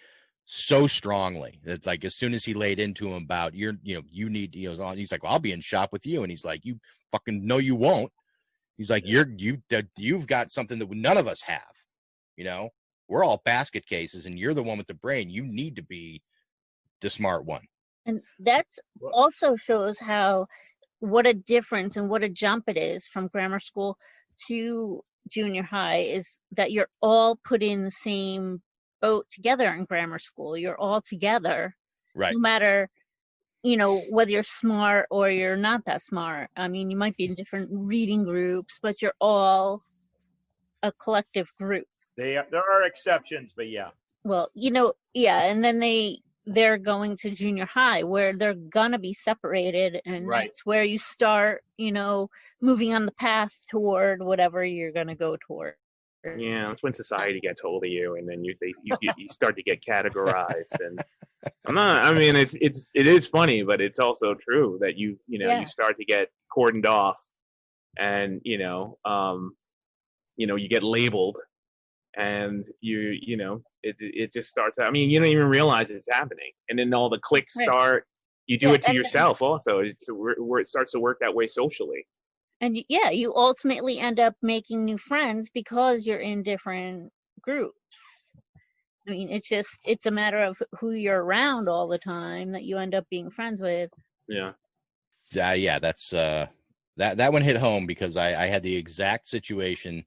so strongly that, like, as soon as he laid into him about you need, he's like, well, I'll be in shop with you, and he's like, you fucking no, you won't. He's like, you've got something that none of us have. We're all basket cases, and you're the one with the brain. You need to be the smart one. And that also shows what a difference and what a jump it is from grammar school to junior high, is that you're all put in the same boat together in grammar school. You're all together, right? No matter, whether you're smart or you're not that smart. I mean, you might be in different reading groups, but you're all a collective group. There are exceptions, but yeah. Well, yeah, and then they're going to junior high where they're gonna be separated, and That's where you start, moving on the path toward whatever you're gonna go toward. Yeah, that's when society gets hold of you, and then you start to get categorized. And it is funny, but it's also true that you start to get cordoned off, and you get labeled, and it just starts. I mean, you don't even realize it's happening, and then all the clicks start. You do it to yourself, also. It's where it starts to work that way socially. And you ultimately end up making new friends because you're in different groups. I mean, it's a matter of who you're around all the time that you end up being friends with. Yeah. Yeah, that's that one hit home, because I had the exact situation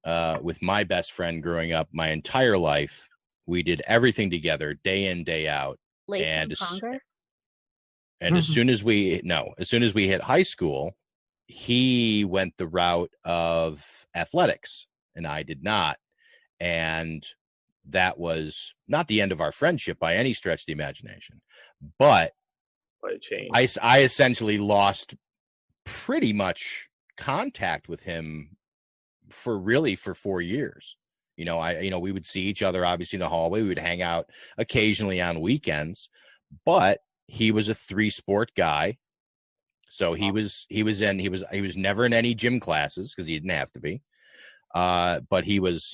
with my best friend growing up my entire life. We did everything together, day in, day out. And as soon as we hit high school, he went the route of athletics and I did not. And that was not the end of our friendship by any stretch of the imagination. But quite a change. I essentially lost pretty much contact with him for 4 years. We would see each other obviously in the hallway. We would hang out occasionally on weekends, but he was a 3-sport guy. So he was never in any gym classes because he didn't have to be. But he was,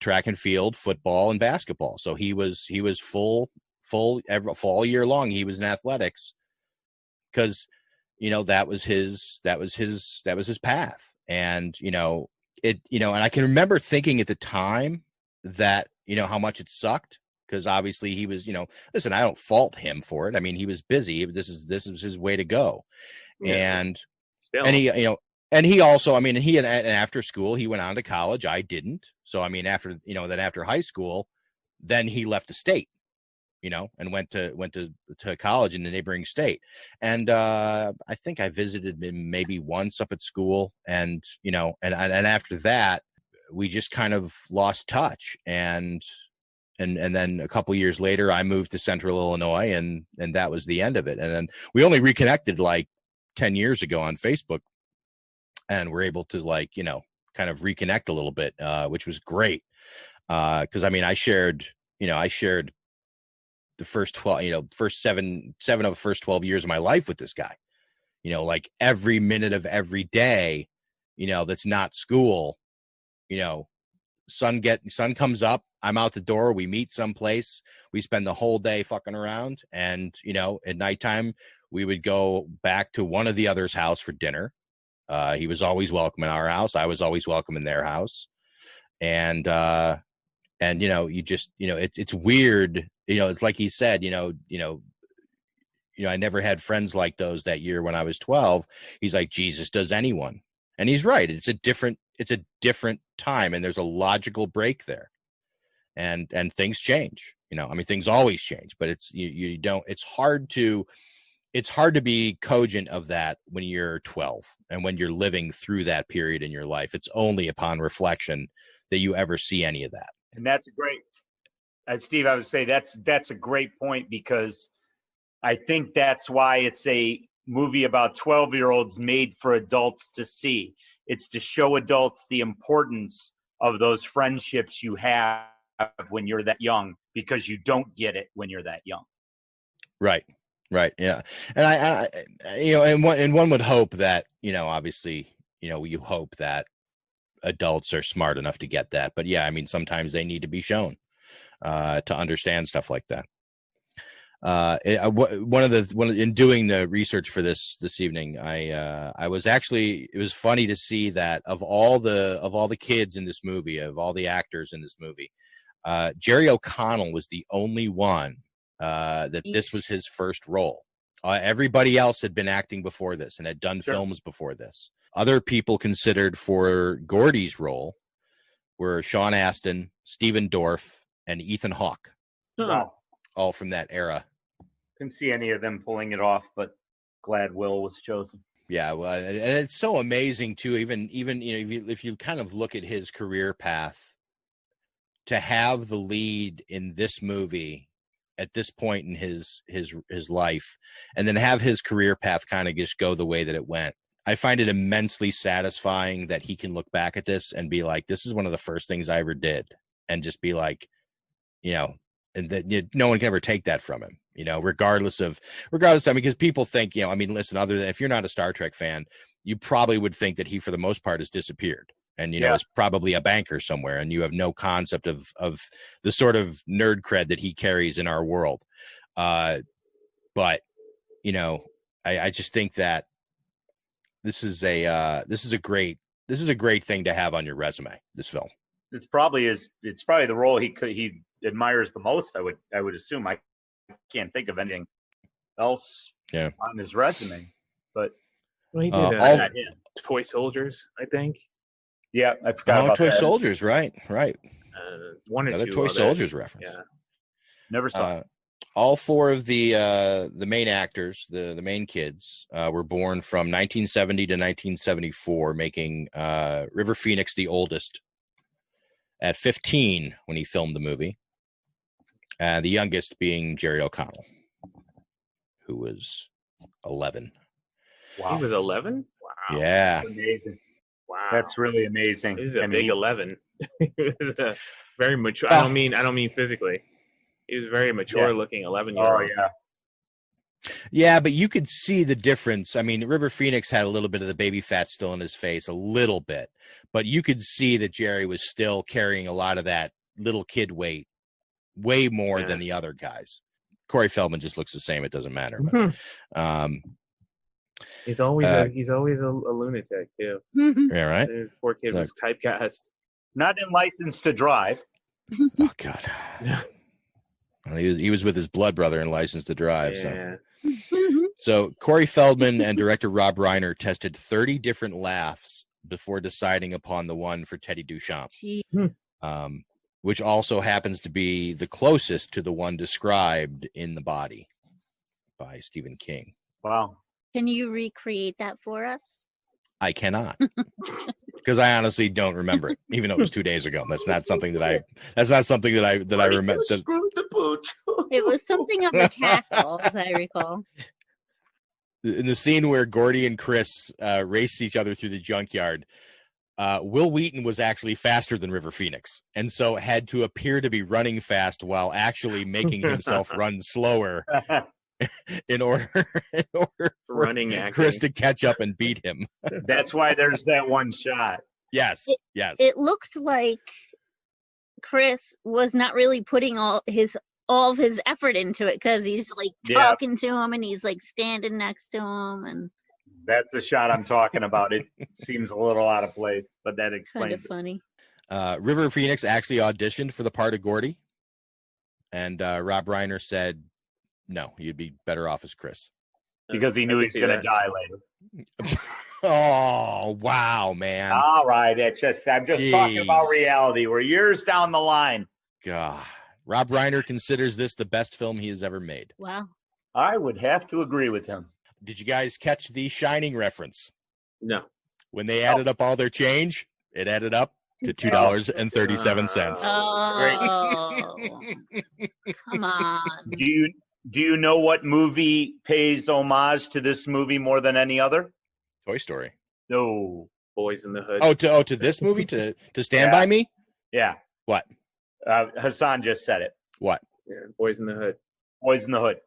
track and field, football, and basketball. So he was full all year long. He was in athletics because, that was his path. And, and I can remember thinking at the time that, how much it sucked. Because obviously he was, listen, I don't fault him for it. I mean, he was busy. This is his way to go. Yeah. And he, and he also, and after school, he went on to college. I didn't. So, after high school, then he left the state, and went to college in the neighboring state. And I think I visited him maybe once up at school. And, and after that, we just kind of lost touch. And then a couple years later, I moved to Central Illinois, and that was the end of it. And then we only reconnected like 10 years ago on Facebook, and we're able to kind of reconnect a little bit, which was great. Because I shared the first 12, first seven of the first 12 years of my life with this guy. Like every minute of every day, that's not school. Sun comes up, I'm out the door, we meet someplace, we spend the whole day fucking around, and at nighttime we would go back to one of the other's house for dinner. He was always welcome in our house, I was always welcome in their house. And you just it's weird, it's like he said, I never had friends like those that year when I was 12. He's like, Jesus does anyone. And he's right. It's a different time, and there's a logical break there, and things change. Things always change, but it's hard to be cogent of that when you're 12 and when you're living through that period in your life. It's only upon reflection that you ever see any of that. And that's a great, Steve, I would say that's a great point, because I think that's why it's a movie about 12-year-olds made for adults to see. It's to show adults the importance of those friendships you have when you're that young, because you don't get it when you're that young. Right. Yeah. And I and one would hope that, obviously, you hope that adults are smart enough to get that. But yeah, sometimes they need to be shown to understand stuff like that. In doing the research for this evening, I was actually, it was funny to see that of all the kids in this movie, of all the actors in this movie, Jerry O'Connell was the only one that this was his first role. Everybody else had been acting before this and had done films before this. Other people considered for Gordy's role were Sean Astin, Stephen Dorff, and Ethan Hawke. Wow. All from that era. Couldn't see any of them pulling it off, but glad Will was chosen. Yeah, well, and it's so amazing too. Even if you kind of look at his career path, to have the lead in this movie at this point in his life, and then have his career path kind of just go the way that it went. I find it immensely satisfying that he can look back at this and be like, "This is one of the first things I ever did," and just be like, and that no one can ever take that from him, regardless of because people think, listen, other than if you're not a Star Trek fan, you probably would think that he, for the most part, has disappeared and, is probably a banker somewhere, and you have no concept of the sort of nerd cred that he carries in our world. But, I just think that this is a great thing to have on your resume, this film. It's probably the role he admires the most. I would assume. I can't think of anything else on his resume, but he did Toy Soldiers, I think. Yeah, I forgot about Toy that. Soldiers, right. One or another two Toy others. Soldiers reference. Yeah, never saw it. All four of the main actors, the main kids, were born from 1970 to 1974, making River Phoenix the oldest at 15 when he filmed the movie. The youngest being Jerry O'Connell, who was 11. Wow. He was 11. Wow. Yeah. That's amazing. Wow. That's really amazing. He was a big 11. He was a very mature. Oh. I don't mean physically. He was a very mature looking 11-year-old. Oh yeah. Yeah, but you could see the difference. I mean, River Phoenix had a little bit of the baby fat still in his face, a little bit, but you could see that Jerry was still carrying a lot of that little kid weight, way more than the other guys. Corey Feldman just looks the same. It doesn't matter. But, he's always a lunatic too. yeah, right. The poor kid was typecast. Not in License to Drive. Oh God. Well, he was with his blood brother in License to Drive. Yeah. So Corey Feldman and director Rob Reiner tested 30 different laughs before deciding upon the one for Teddy Duchamp, which also happens to be the closest to the one described in The Body by Stephen King. Wow. Can you recreate that for us? I cannot, because I honestly don't remember it, even though it was 2 days ago. That's not something that I remember. Screw the pooch. It was something of a cackle, as I recall. In the scene where Gordy and Chris race each other through the junkyard, Will Wheaton was actually faster than River Phoenix, and so had to appear to be running fast while actually making himself run slower in order for Running Chris to catch up and beat him. That's why there's that one shot. Yes, yes. It looked like Chris was not really putting all of his effort into it, because he's like talking to him and he's like standing next to him, and that's the shot I'm talking about. It seems a little out of place, but that explains kind of it. funny. River Phoenix actually auditioned for the part of Gordy, and Rob Reiner said, no, you'd be better off as Chris. Because he knew he's going to die later. Oh, wow, man. All right. I'm just talking about reality. We're years down the line. God. Rob Reiner considers this the best film he has ever made. Wow. I would have to agree with him. Did you guys catch the Shining reference? No. When they added up all their change, it added up to $2.37. Oh, come on. Do you know what movie pays homage to this movie more than any other? Toy Story. No. Boys in the Hood. To this movie, to Stand By Me? Yeah. What? Hassan just said it. What? Yeah, Boys in the Hood. Boys in the Hood.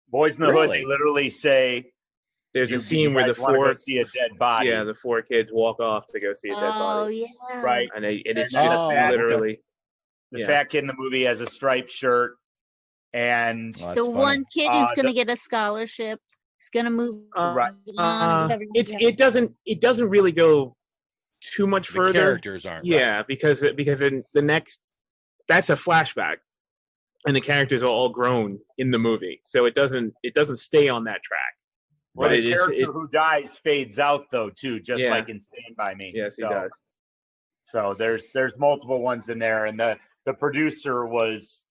Boys in the Hood, they literally say, there's a scene where the four see a dead body. Yeah, the four kids walk off to go see a dead body. Oh yeah. Right. And it is just literally the fat kid in the movie has a striped shirt, and the one kid is going to get a scholarship. He's going to move right. It doesn't really go too much further. Characters aren't. Yeah, right. because in the next, that's a flashback, and the characters are all grown in the movie, so it doesn't stay on that track. But the character who dies fades out though too, just like in Stand By Me. Yes, he does. So there's multiple ones in there, and the producer was,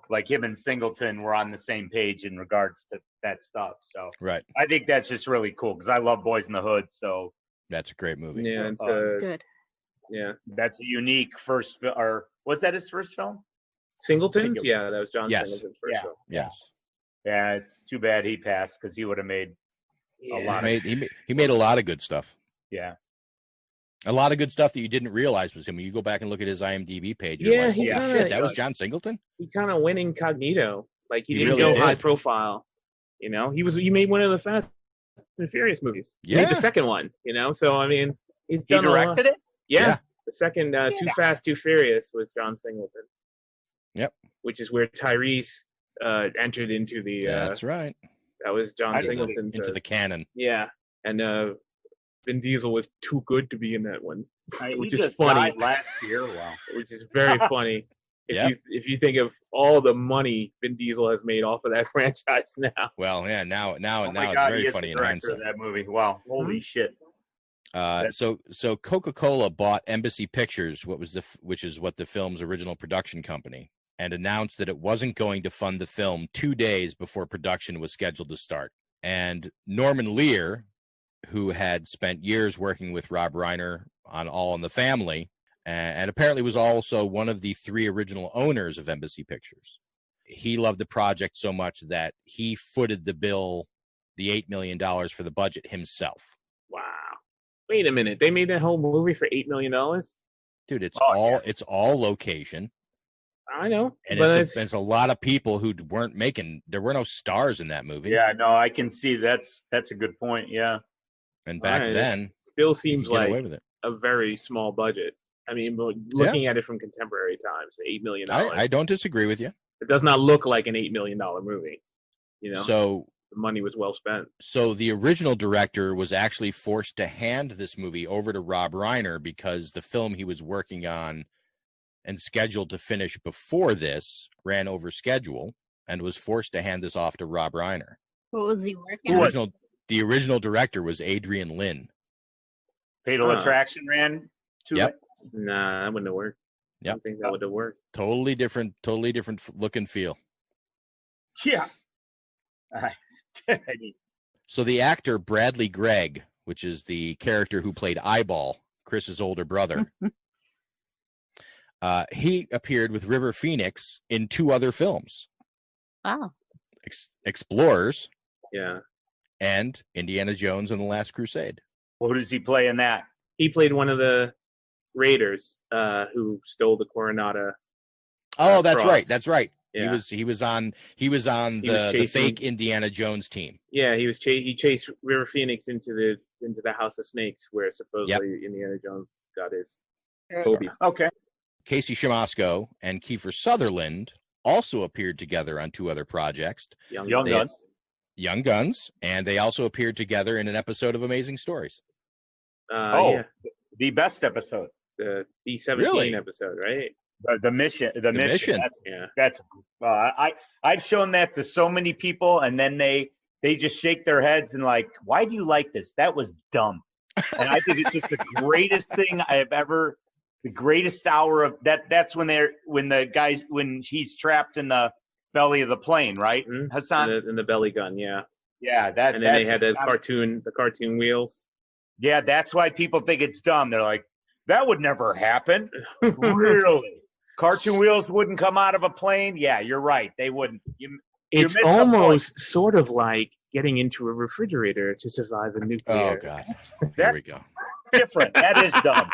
like him and Singleton were on the same page in regards to that stuff. So right. I think that's just really cool because I love Boys in the Hood. So that's a great movie. Yeah, it's good. Yeah, that's a unique first. Or was that his first film? Singleton's? Yeah, that was John Singleton's first film. Yes. Yeah, it's too bad he passed because he would have made a lot. He made a lot of good stuff. Yeah. A lot of good stuff that you didn't realize was him. When you go back and look at his IMDb page, you're like, holy shit, that was John Singleton? He kind of went incognito. Like, he didn't really go high profile. He made one of the Fast and Furious movies. Yeah. He made the second one, So, I mean, he's done directed it? Yeah. The second Too Fast, Too Furious was John Singleton. Yep. Which is where Tyrese entered into the... that's right. That was John Singleton's... Into the canon. Yeah. And Vin Diesel was too good to be in that one, which is just funny. Died last year, which is very funny. If you think of all the money Vin Diesel has made off of that franchise now. Well, yeah, now it's very funny in hindsight. That movie, wow, holy shit! So Coca-Cola bought Embassy Pictures, which is what the film's original production company, and announced that it wasn't going to fund the film 2 days before production was scheduled to start. And Norman Lear, who had spent years working with Rob Reiner on All in the Family, and apparently was also one of the 3 original owners of Embassy Pictures. he loved the project so much that he footed the bill, the $8 million for the budget himself. Wow. Wait a minute. They made that whole movie for $8 million? Dude, it's all location. I know. And but it's a lot of people who weren't making, there were no stars in that movie. Yeah, no, I can see that's a good point. Yeah. And back then, still seems like away with it. a very small budget. I mean, looking at it from contemporary times, $8 million. I don't disagree with you. It does not look like an $8 million movie. You know, so the money was well spent. So the original director was actually forced to hand this movie over to Rob Reiner because the film he was working on and scheduled to finish before this ran over schedule and was forced to hand this off to Rob Reiner. What was he working on? The original director was Adrian Lynn. Fatal Attraction ran too late? Nah, that wouldn't have worked. I don't think that would have worked. Totally different look and feel. Yeah. So the actor Bradley Gregg, which is the character who played Eyeball, Chris's older brother, he appeared with River Phoenix in 2 other films. Wow. Explorers. Yeah. And Indiana Jones and the Last Crusade. What does he play in that? He played one of the raiders who stole the Coronata. Oh, that's cross. right. That's right. Yeah. He was on the fake Indiana Jones team. Yeah, he chased River Phoenix into the House of Snakes, where supposedly Indiana Jones got his phobia. Okay. Casey Shamasco and Kiefer Sutherland also appeared together on 2 other projects. Young Guns, and they also appeared together in an episode of Amazing Stories. The best episode. The B-17 episode, right? The mission. That's I've shown that to so many people, and then they just shake their heads and like, why do you like this? That was dumb. And I think it's just the greatest thing I've ever. The greatest hour of that. That's when he's trapped in the belly of the plane, right, Hassan? In the belly gun, yeah. Yeah, and then they had the cartoon wheels. Yeah, that's why people think it's dumb. They're like, that would never happen. Really? Cartoon wheels wouldn't come out of a plane? Yeah, you're right. They wouldn't. It's almost sort of like getting into a refrigerator to survive a nuclear. Oh, God. There we go. Different. That is dumb.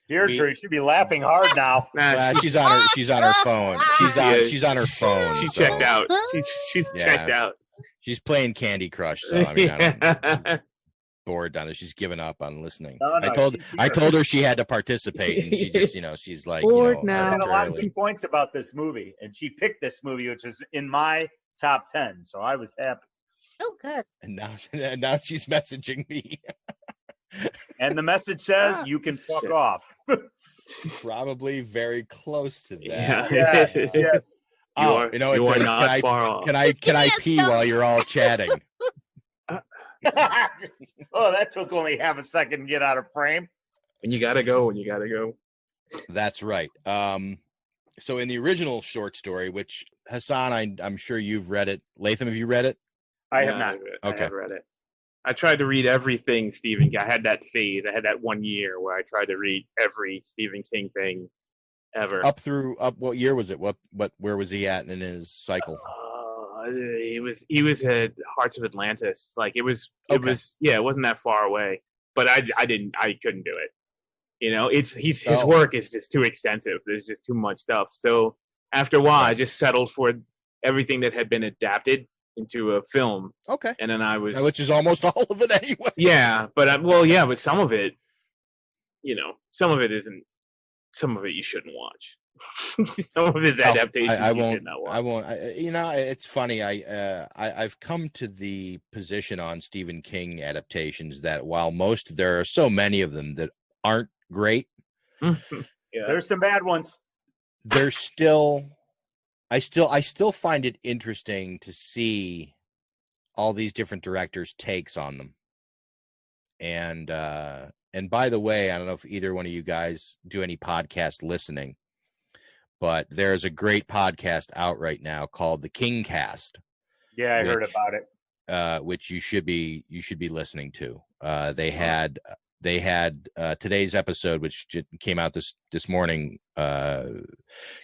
Deirdre should be laughing hard now. She's on her phone. She's on her phone. She's checked out. She's checked out. She's playing Candy Crush, so I mean, I'm bored on it. She's given up on listening. No, I told her she had to participate, and she just, she's like, bored now. I had a lot of key points about this movie, and she picked this movie, which is in my top 10, so I was happy. Oh, good. And now she's messaging me. And the message says, you can fuck off. Probably very close to that. Yeah. Yes. Oh, you are not far off. Can I pee while you're all chatting? Oh, that took only half a second to get out of frame. When you gotta go. That's right. So in the original short story, which Hassan, I'm sure you've read it. Latham, have you read it? I have not. Okay. I have read it. I tried to read everything Stephen King. I had that phase. I had that 1 year where I tried to read every Stephen King thing ever. Up what year was it? Where was he at in his cycle? He was at Hearts of Atlantis. Like it was it wasn't that far away. But I couldn't do it. His work is just too extensive. There's just too much stuff. So after a while, I just settled for everything that had been adapted into a film. Okay. And then which is almost all of it anyway. Yeah, but some of it, some of it isn't. Some of it you shouldn't watch. Some of his adaptations you should not watch. I won't. It's funny. I've come to the position on Stephen King adaptations that while there are so many of them that aren't great. There's some bad ones. There's still. I still find it interesting to see all these different directors' takes on them. And by the way, I don't know if either one of you guys do any podcast listening, but there's a great podcast out right now called The King Cast. Yeah, I heard about it. which you should be listening to. They had today's episode, which came out this morning,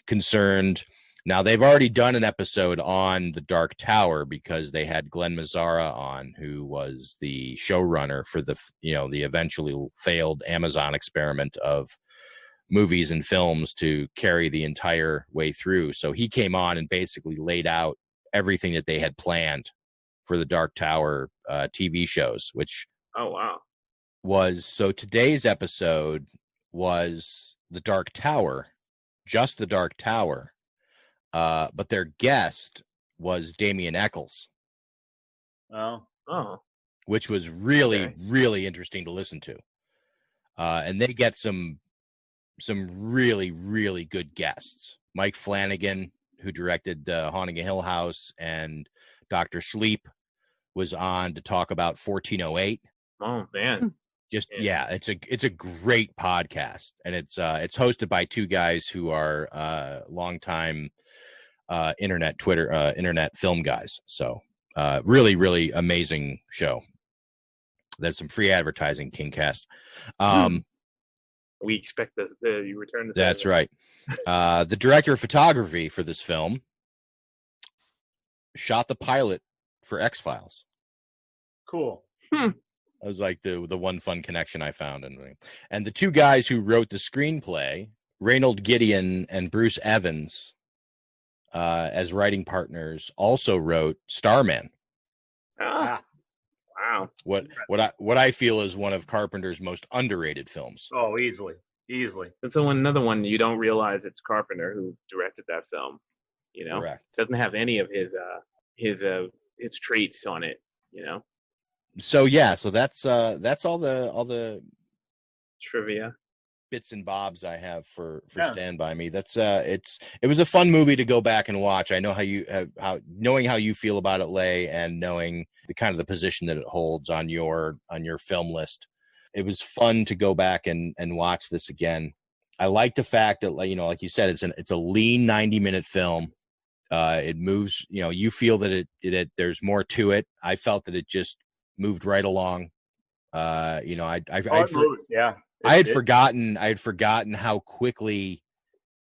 concerned. Now they've already done an episode on the Dark Tower because they had Glenn Mazzara on, who was the showrunner for the eventually failed Amazon experiment of movies and films to carry the entire way through. So he came on and basically laid out everything that they had planned for the Dark Tower TV shows, which so today's episode was the Dark Tower, just the Dark Tower. But their guest was Damien Eccles. Which was really interesting to listen to. And they get some really, really good guests. Mike Flanagan, who directed Haunting a Hill House, and Dr. Sleep was on to talk about 1408. Oh man. It's a great podcast, and it's hosted by two guys who are longtime internet film guys. So really, really amazing show. There's some free advertising, Kingcast. We expect you return. That's right. The director of photography for this film shot the pilot for X-Files. Cool. That was like the one fun connection I found. And the two guys who wrote the screenplay, Reynold Gideon and Bruce Evans, as writing partners, also wrote Starman. Wow. What I feel is one of Carpenter's most underrated films. Oh, easily. That's another one you don't realize it's Carpenter who directed that film. Correct. Doesn't have any of his traits on it. So that's all the trivia bits and bobs I have for Stand By Me. That's it was a fun movie to go back and watch. I know knowing how you feel about it, Lay, and knowing the kind of the position that it holds on your film list. It was fun to go back and watch this again. I like the fact that, like you said, it's a lean 90-minute film. It moves, you feel that it there's more to it. I felt that it just moved right along. I had forgotten how quickly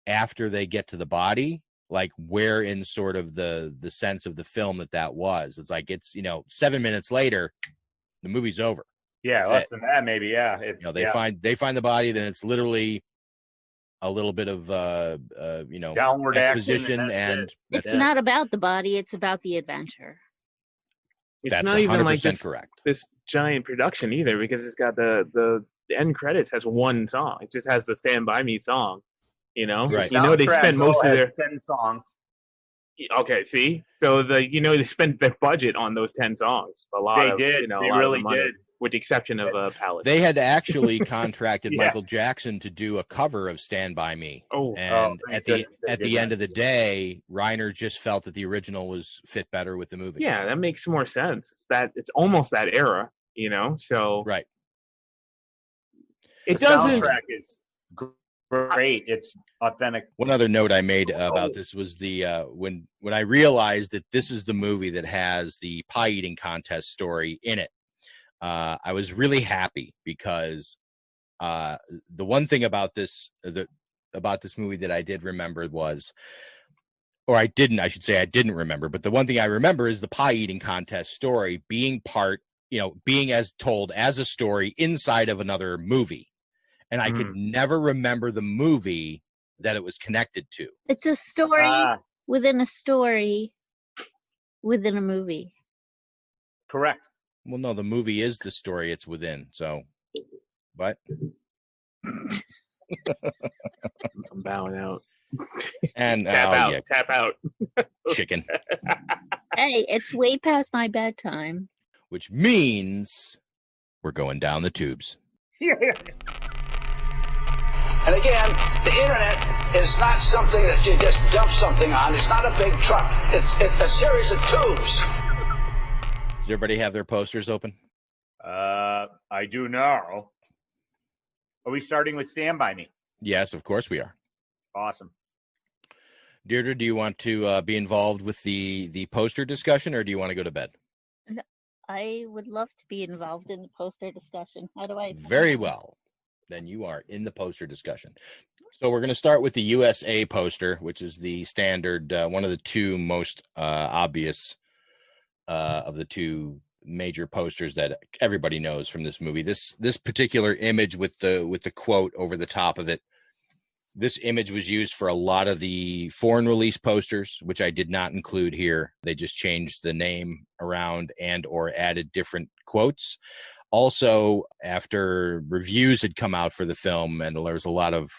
after they get to the body, like where in sort of the sense of the film that was. It's like 7 minutes later, the movie's over. Yeah, That's less than that, maybe. Yeah, they find the body, then it's literally a little bit of downward exposition, and it's not about the body; it's about the adventure. It's not even like this giant production either, because it's got the end credits has one song. It just has the Stand By Me song. Right. They spend most of their 10 songs. Okay, see, so they spent their budget on those 10 songs. They really did. With the exception of Palace. They had actually contracted Michael Jackson to do a cover of Stand By Me. At the end of the day, Reiner just felt that the original fit better with the movie. Yeah, that makes more sense. It's almost that era, so right. The soundtrack is great. It's authentic. One other note I made about this was when I realized that this is the movie that has the pie eating contest story in it. I was really happy because the one thing about this movie that I did remember was, or I didn't remember, but the one thing I remember is the pie eating contest story being being as told as a story inside of another movie. And I could never remember the movie that it was connected to. It's a story within a story within a movie. Correct. Well, no, the movie is the story it's within. So, what? I'm bowing out. And tap out. Chicken. Hey, it's way past my bedtime. Which means we're going down the tubes. And again, the internet is not something that you just dump something on. It's not a big truck. It's a series of tubes. Does everybody have their posters open? I do now. Are we starting with Stand By Me? Yes, of course we are. Awesome. Deirdre, do you want to be involved with the poster discussion, or do you want to go to bed? I would love to be involved in the poster discussion. How do I? Very well. Then you are in the poster discussion. So we're going to start with the USA poster, which is the standard, one of the two most obvious of the two major posters that everybody knows from this movie. This particular image with the quote over the top of it. This image was used for a lot of the foreign release posters, which I did not include here. They just changed the name around and or added different quotes. Also, after reviews had come out for the film, and there was a lot of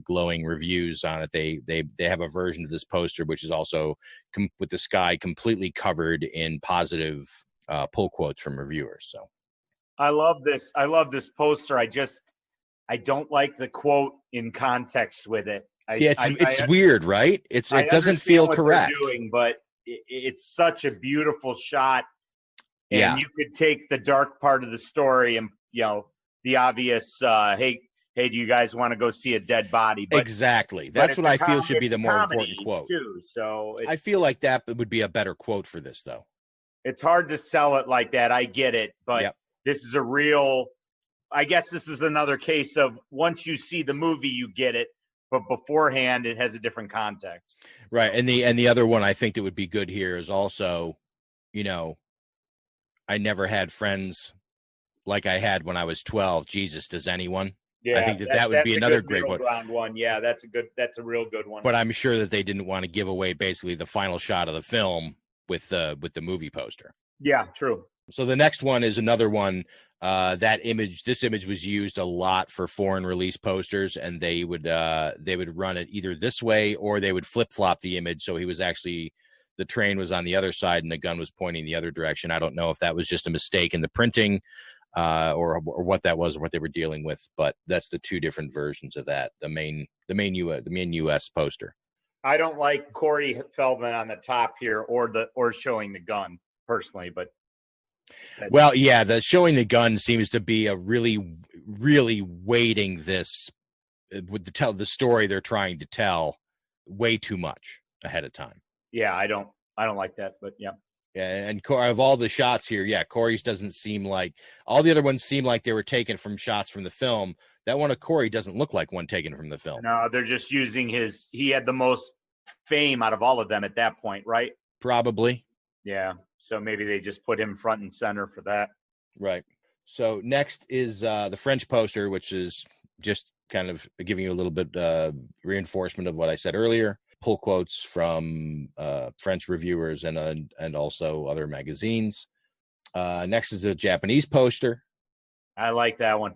glowing reviews on it, they have a version of this poster which is also with the sky completely covered in positive pull quotes from reviewers. So I love this. I love this poster. I don't like the quote in context with it. It's weird, right? It doesn't feel correct. Doing, but it's such a beautiful shot. And yeah, you could take the dark part of the story and, the obvious, hey, do you guys want to go see a dead body? But, exactly. That's what I feel should be the more important quote. Too, so I feel like that would be a better quote for this, though. It's hard to sell it like that. I get it. But This is I guess this is another case of once you see the movie, you get it. But beforehand, it has a different context. Right. And the other one I think that would be good here is also, I never had friends like I had when I was 12. Jesus, does anyone? Yeah, I think that would be another great one. Yeah, that's a real good one. But I'm sure that they didn't want to give away basically the final shot of the film with the movie poster. Yeah, true. So the next one is another one. This image was used a lot for foreign release posters, and they would run it either this way or they would flip flop the image. So the train was on the other side and the gun was pointing the other direction. I don't know if that was just a mistake in the printing, or what that was, or what they were dealing with. But that's the two different versions of that. The main U.S. poster. I don't like Corey Feldman on the top here, or showing the gun personally, but. Well, yeah, the showing the gun seems to be a really, really weighting this with the story they're trying to tell way too much ahead of time. Yeah, I don't like that, but yeah. Yeah, and of all the shots here, Corey's doesn't seem like all the other ones seem like they were taken from shots from the film. That one of Corey doesn't look like one taken from the film. No, they're just using he had the most fame out of all of them at that point, right? Probably. Yeah. So maybe they just put him front and center for that. Right. So next is the French poster, which is just kind of giving you a little bit reinforcement of what I said earlier. Pull quotes from French reviewers and also other magazines. Next is a Japanese poster. I like that one.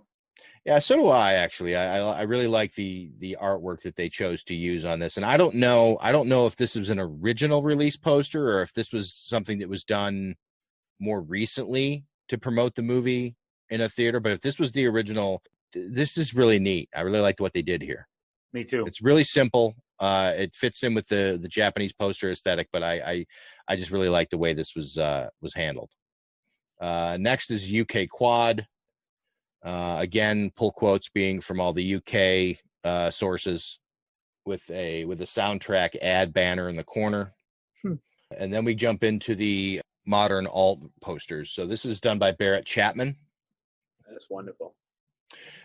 Yeah, so do I. Actually, I really like the artwork that they chose to use on this. And I don't know if this was an original release poster or if this was something that was done more recently to promote the movie in a theater. But if this was the original, this is really neat. I really liked what they did here. Me too. It's really simple. It fits in with the Japanese poster aesthetic, but I just really like the way this was handled. Next is UK Quad. Again, pull quotes being from all the UK sources with a soundtrack ad banner in the corner. And then we jump into the modern alt posters. So this is done by Barrett Chapman. That's wonderful.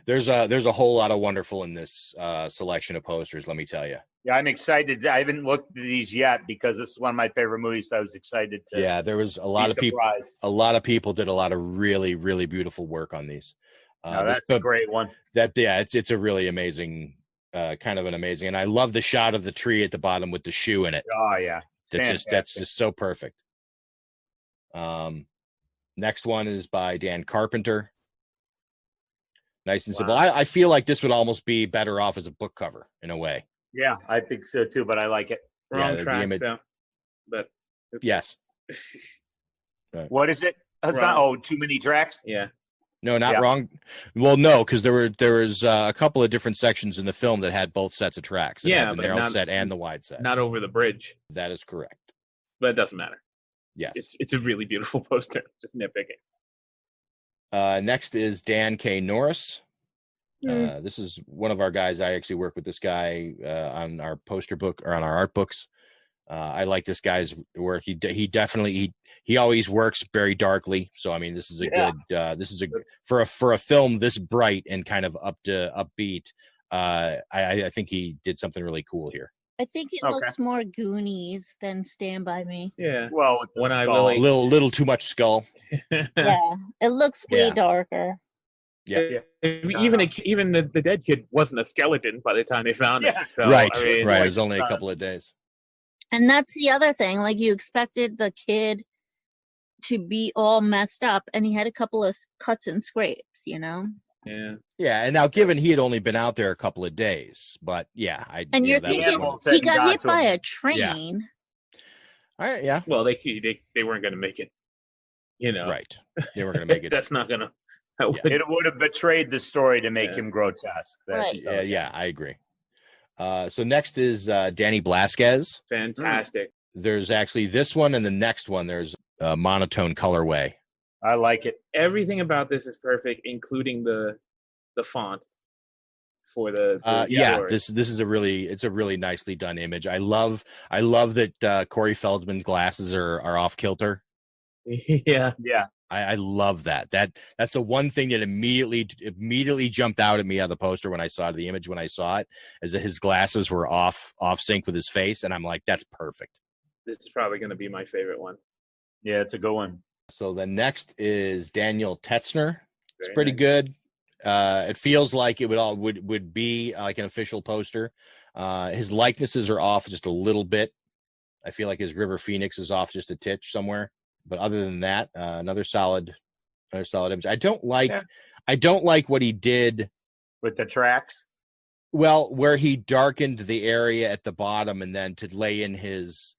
There's a whole lot of wonderful in this selection of posters, let me tell you. Yeah, I'm excited. I haven't looked at these yet because this is one of my favorite movies. So I was excited to. Yeah, there was a lot of people. A lot of people did a lot of really, really beautiful work on these. That's a great one. It's a really amazing, kind of an amazing, and I love the shot of the tree at the bottom with the shoe in it. Oh yeah, that's just so perfect. Next one is by Dan Carpenter. Nice and simple. I feel like this would almost be better off as a book cover in a way. Yeah, I think so too, but I like it. Wrong track, so. But yes. Right. What is it? Too many tracks? Yeah. No, not wrong. Well, no, because there was a couple of different sections in the film that had both sets of tracks. It had the narrow set and the wide set. Not over the bridge. That is correct. But it doesn't matter. Yes. It's a really beautiful poster. Just nitpicking. Next is Dan K. Norris. This is one of our guys. I actually work with this guy on our poster book or on our art books. I like this guy's work. He definitely he always works very darkly. So I mean, this is a good for a film this bright and kind of upbeat. I think he did something really cool here. I think it looks more Goonies than Stand By Me. Yeah. Well, with the When I skull. really Little too much skull. Yeah, it looks way darker. Yeah. Even the dead kid wasn't a skeleton by the time they found it. So, right. I mean, It was only a couple of days. And that's the other thing. Like, you expected the kid to be all messed up, and he had a couple of cuts and scrapes, you know? Yeah. Yeah, and now given he had only been out there a couple of days, but yeah, and you're thinking he got hit by a train. Yeah. All right, yeah. Well, they weren't going to make it. You know, right? They weren't going to make it. That's not going to. It would have betrayed the story to make him grotesque. Right. Yeah, I agree. So next is Danny Blasquez. Fantastic. There's actually this one and the next one. There's a monotone colorway. I like it. Everything about this is perfect, including the font for the this is a really nicely done image. I love that Corey Feldman's glasses are off kilter. Yeah. I love that. That's the one thing that immediately jumped out at me on the poster when I saw the image when I saw it, is that his glasses were off sync with his face, and I'm like, that's perfect. This is probably going to be my favorite one. Yeah, it's a good one. So the next is Daniel Tetzner. It's Very pretty nice. good. It feels like it would be like an official poster. His likenesses are off just a little bit. I feel like his River Phoenix is off just a titch somewhere. But other than that, another solid image. I don't like what he did with the tracks. Well, where he darkened the area at the bottom and then to lay in his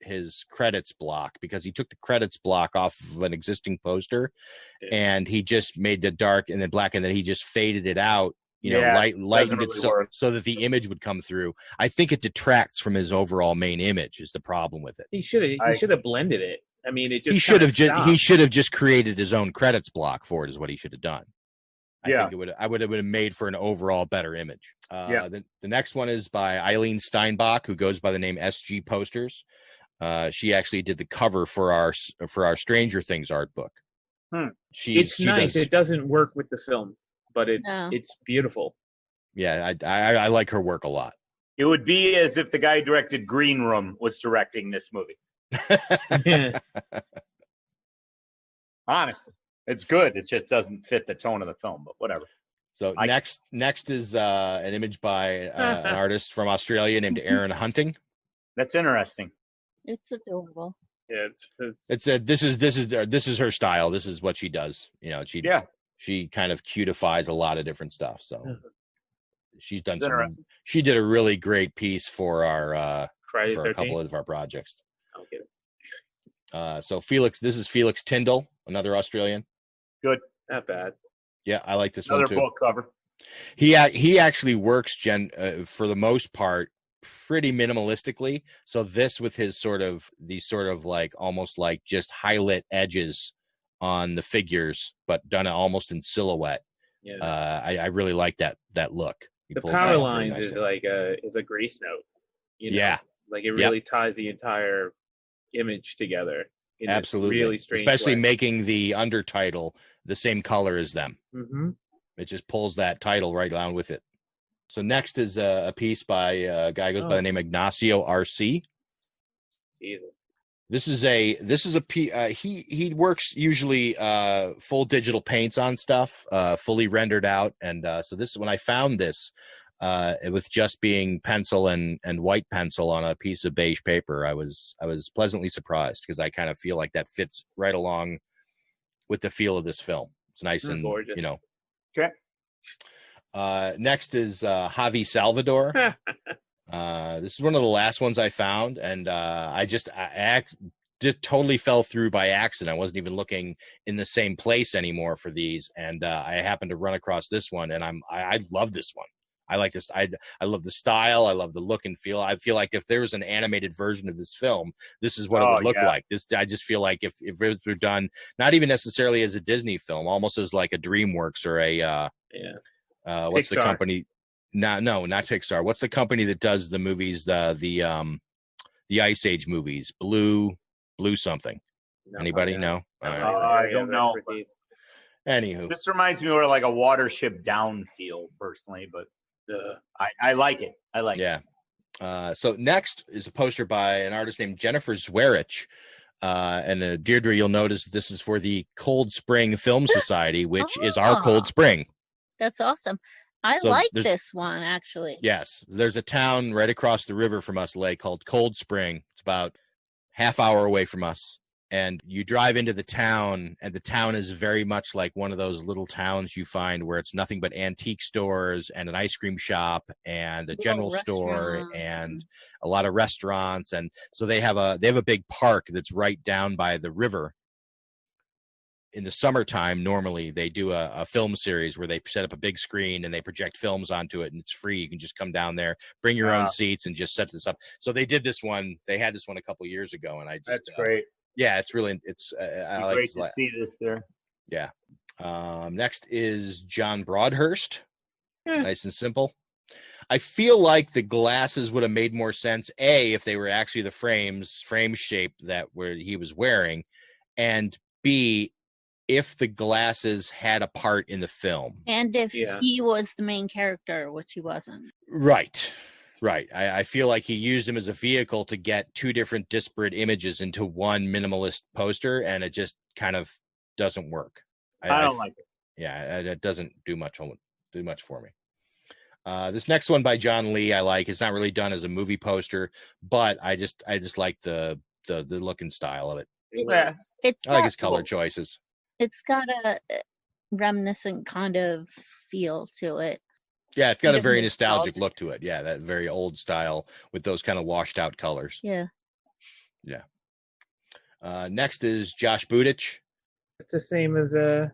credits block, because he took the credits block off of an existing poster and he just made the dark and then black, and then he just faded it out, lightened it so that the image would come through. I think it detracts from his overall main image is the problem with it. He should have blended it. I mean, it just he should have just created his own credits block for it is what he should have done. I think I would have made for an overall better image. The next one is by Eileen Steinbach, who goes by the name SG Posters. She actually did the cover for our Stranger Things art book. It's nice. It doesn't work with the film, but it's beautiful. Yeah, I like her work a lot. It would be as if the guy who directed Green Room was directing this movie. Honestly. It's good. It just doesn't fit the tone of the film, but whatever. So next is an image by an artist from Australia named Aaron Hunting. That's interesting. It's adorable. Yeah, this is her style. This is what she does. She kind of cutifies a lot of different stuff. So she's done she did a really great piece for our for a couple of our projects. Okay. So this is Felix Tyndall, another Australian. Good. Not bad. Yeah, I like this one too. Another book cover. He actually works for the most part pretty minimalistically. So this with his these like almost like just highlight edges on the figures, but done almost in silhouette. Yeah. I really like that look. The power lines is like a grace note. Yeah. Like it really ties the entire image together. Absolutely, really strange especially way. Making the undertitle the same color as them. Mm-hmm. It just pulls that title right along with it. So next is a piece by a guy who goes by the name Ignacio RC. Jesus. This is a he works usually full digital paints on stuff, fully rendered out, and so this when I found this. With just being pencil and white pencil on a piece of beige paper, I was pleasantly surprised because I kind of feel like that fits right along with the feel of this film. It's nice and gorgeous. Okay. Next is Javi Salvador. This is one of the last ones I found, and I just totally fell through by accident. I wasn't even looking in the same place anymore for these, and I happened to run across this one, and I love this one. I like this. I love the style. I love the look and feel. I feel like if there was an animated version of this film, this is what it would look like. I just feel like if it were done, not even necessarily as a Disney film, almost as like a DreamWorks or a what's the company? No, not Pixar. What's the company that does the movies? The the Ice Age movies. Blue something. Anybody? No. All right. I don't know. Anywho, This reminds me of like a Watership Down feel, personally, but I like it. I like it. Yeah. So next is a poster by an artist named Jennifer Zwerich. And Deirdre, you'll notice this is for the Cold Spring Film Society, which is our Cold Spring. That's awesome. I like this one, actually. Yes. There's a town right across the river from us, Lake, called Cold Spring. It's about half hour away from us. And you drive into the town, and the town is very much like one of those little towns you find where it's nothing but antique stores and an ice cream shop and a general store and a lot of restaurants. And so they have a big park that's right down by the river. In the summertime, normally they do a film series where they set up a big screen and they project films onto it, and it's free. You can just come down there, bring your own seats, and just set this up. So they did this one. They had this one a couple years ago, and I just that's great. Yeah, it's really I like great to see this there. Yeah. Next is John Broadhurst. Nice and simple. I feel like the glasses would have made more sense, A, if they were actually the frame shape that he was wearing, and B, if the glasses had a part in the film. And if he was the main character, which he wasn't. Right. I feel like he used him as a vehicle to get two different disparate images into one minimalist poster, and it just kind of doesn't work. I don't like it. Yeah, it doesn't do much for me. This next one by John Lee I like. It's not really done as a movie poster, but I just like the look and style of it. Yeah. I like his color choices. It's got a reminiscent kind of feel to it. Yeah, it's got a very nostalgic look to it. Yeah, that very old style with those kind of washed out colors. Yeah. Next is Josh Budich. It's the same as the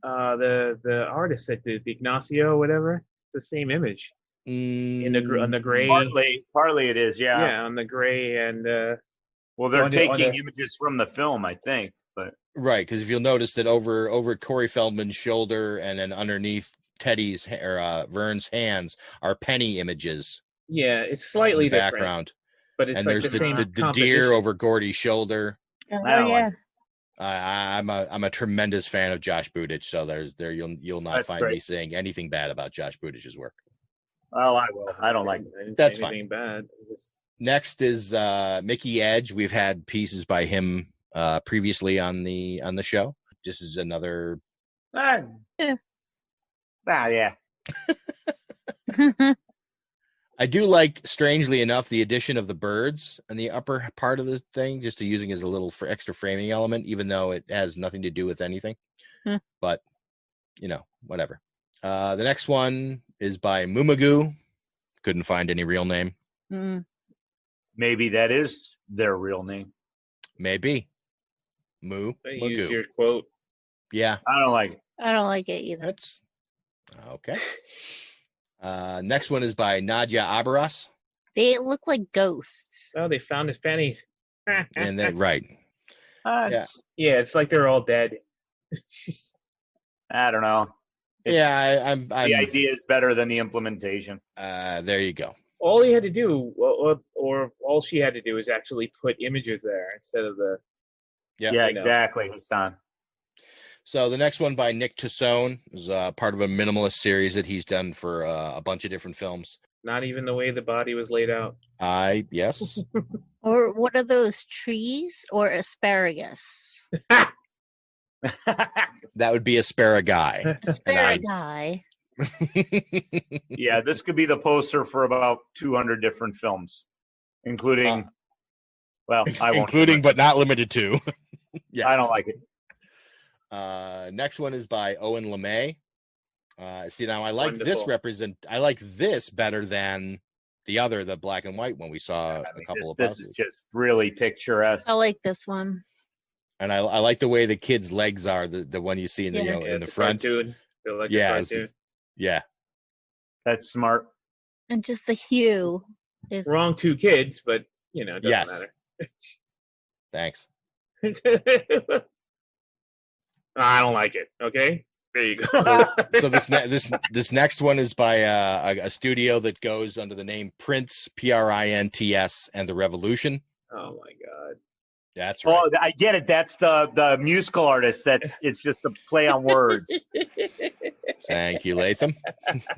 artist that did Ignacio, whatever. It's the same image on the gray. Partly it is, yeah. Yeah, on the gray and. Well, they're taking images from the film, I think, but. Right, because if you'll notice that over Corey Feldman's shoulder and then underneath Teddy's or Vern's hands are penny images. Yeah, it's slightly different. Background, but it's and like there's the same the deer over Gordy's shoulder. Oh yeah. I'm a tremendous fan of Josh Budich, so you'll not find me saying anything bad about Josh Budich's work. Well, I will. I don't like it. That's fine. Bad. Next is Mickey Edge. We've had pieces by him previously on the show. This is another. Yeah. I do like, strangely enough, the addition of the birds in the upper part of the thing, just to using as a little extra framing element, even though it has nothing to do with anything. But, whatever. The next one is by Mumagoo. Couldn't find any real name. Maybe that is their real name. Maybe. Use your quote. Yeah. I don't like it. I don't like it either. That's okay. Next one is by Nadia Abaras. They look like ghosts. Oh, they found his pennies. And then right. It's like they're all dead. I don't know. I'm the idea is better than the implementation. There you go. All he had to do, or all she had to do, is actually put images there instead of the. Yeah, exactly, Hassan. So the next one by Nick Tassone is part of a minimalist series that he's done for a bunch of different films. Not even the way the body was laid out. Yes. Or what are those, trees or asparagus? That would be asparagus. Asparagus. Yeah, this could be the poster for about 200 different films, including, I won't. Including but not limited to. Yes. I don't like it. Next one is by Owen LeMay. See, now I like I like this better than the black and white one we saw a couple of This is just really picturesque. I like this one. And I like the way the kid's legs are, the one you see in the in the front. Cartoon. Yeah. That's smart. And just the hue is wrong. Two kids, but it doesn't matter. Thanks. I don't like it. Okay, there you go. So this next one is by a studio that goes under the name Prince, Prints, and the Revolution. Oh my god. That's right. Oh, I get it. That's the musical artist. It's just a play on words. Thank you, Latham.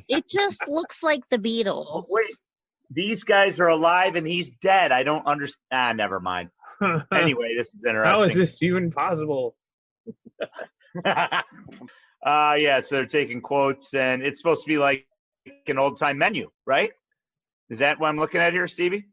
It just looks like the Beatles. Wait, these guys are alive and he's dead. I don't understand. Never mind. Anyway, this is interesting. How is this even possible? Yeah, so they're taking quotes, and it's supposed to be like an old time menu, right? Is that what I'm looking at here, Stevie?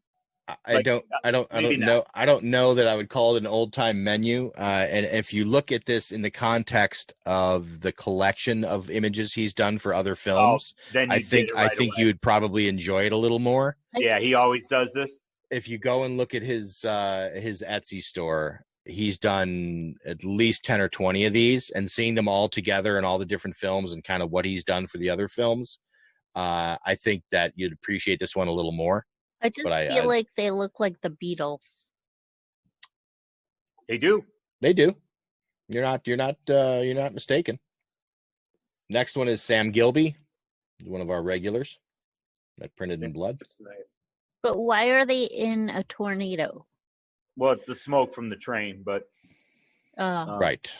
I don't know that I would call it an old time menu. And if you look at this in the context of the collection of images he's done for other films, then I think you would probably enjoy it a little more. Yeah, he always does this. If you go and look at his Etsy store, he's done at least 10 or 20 of these, and seeing them all together and all the different films and kind of what he's done for the other films, I think that you'd appreciate this one a little more. I just feel like they look like the Beatles. They do. They do. You're not mistaken. Next one is Sam Gilby, one of our regulars. That printed in blood. That's nice. But why are they in a tornado? Well, it's the smoke from the train, but right.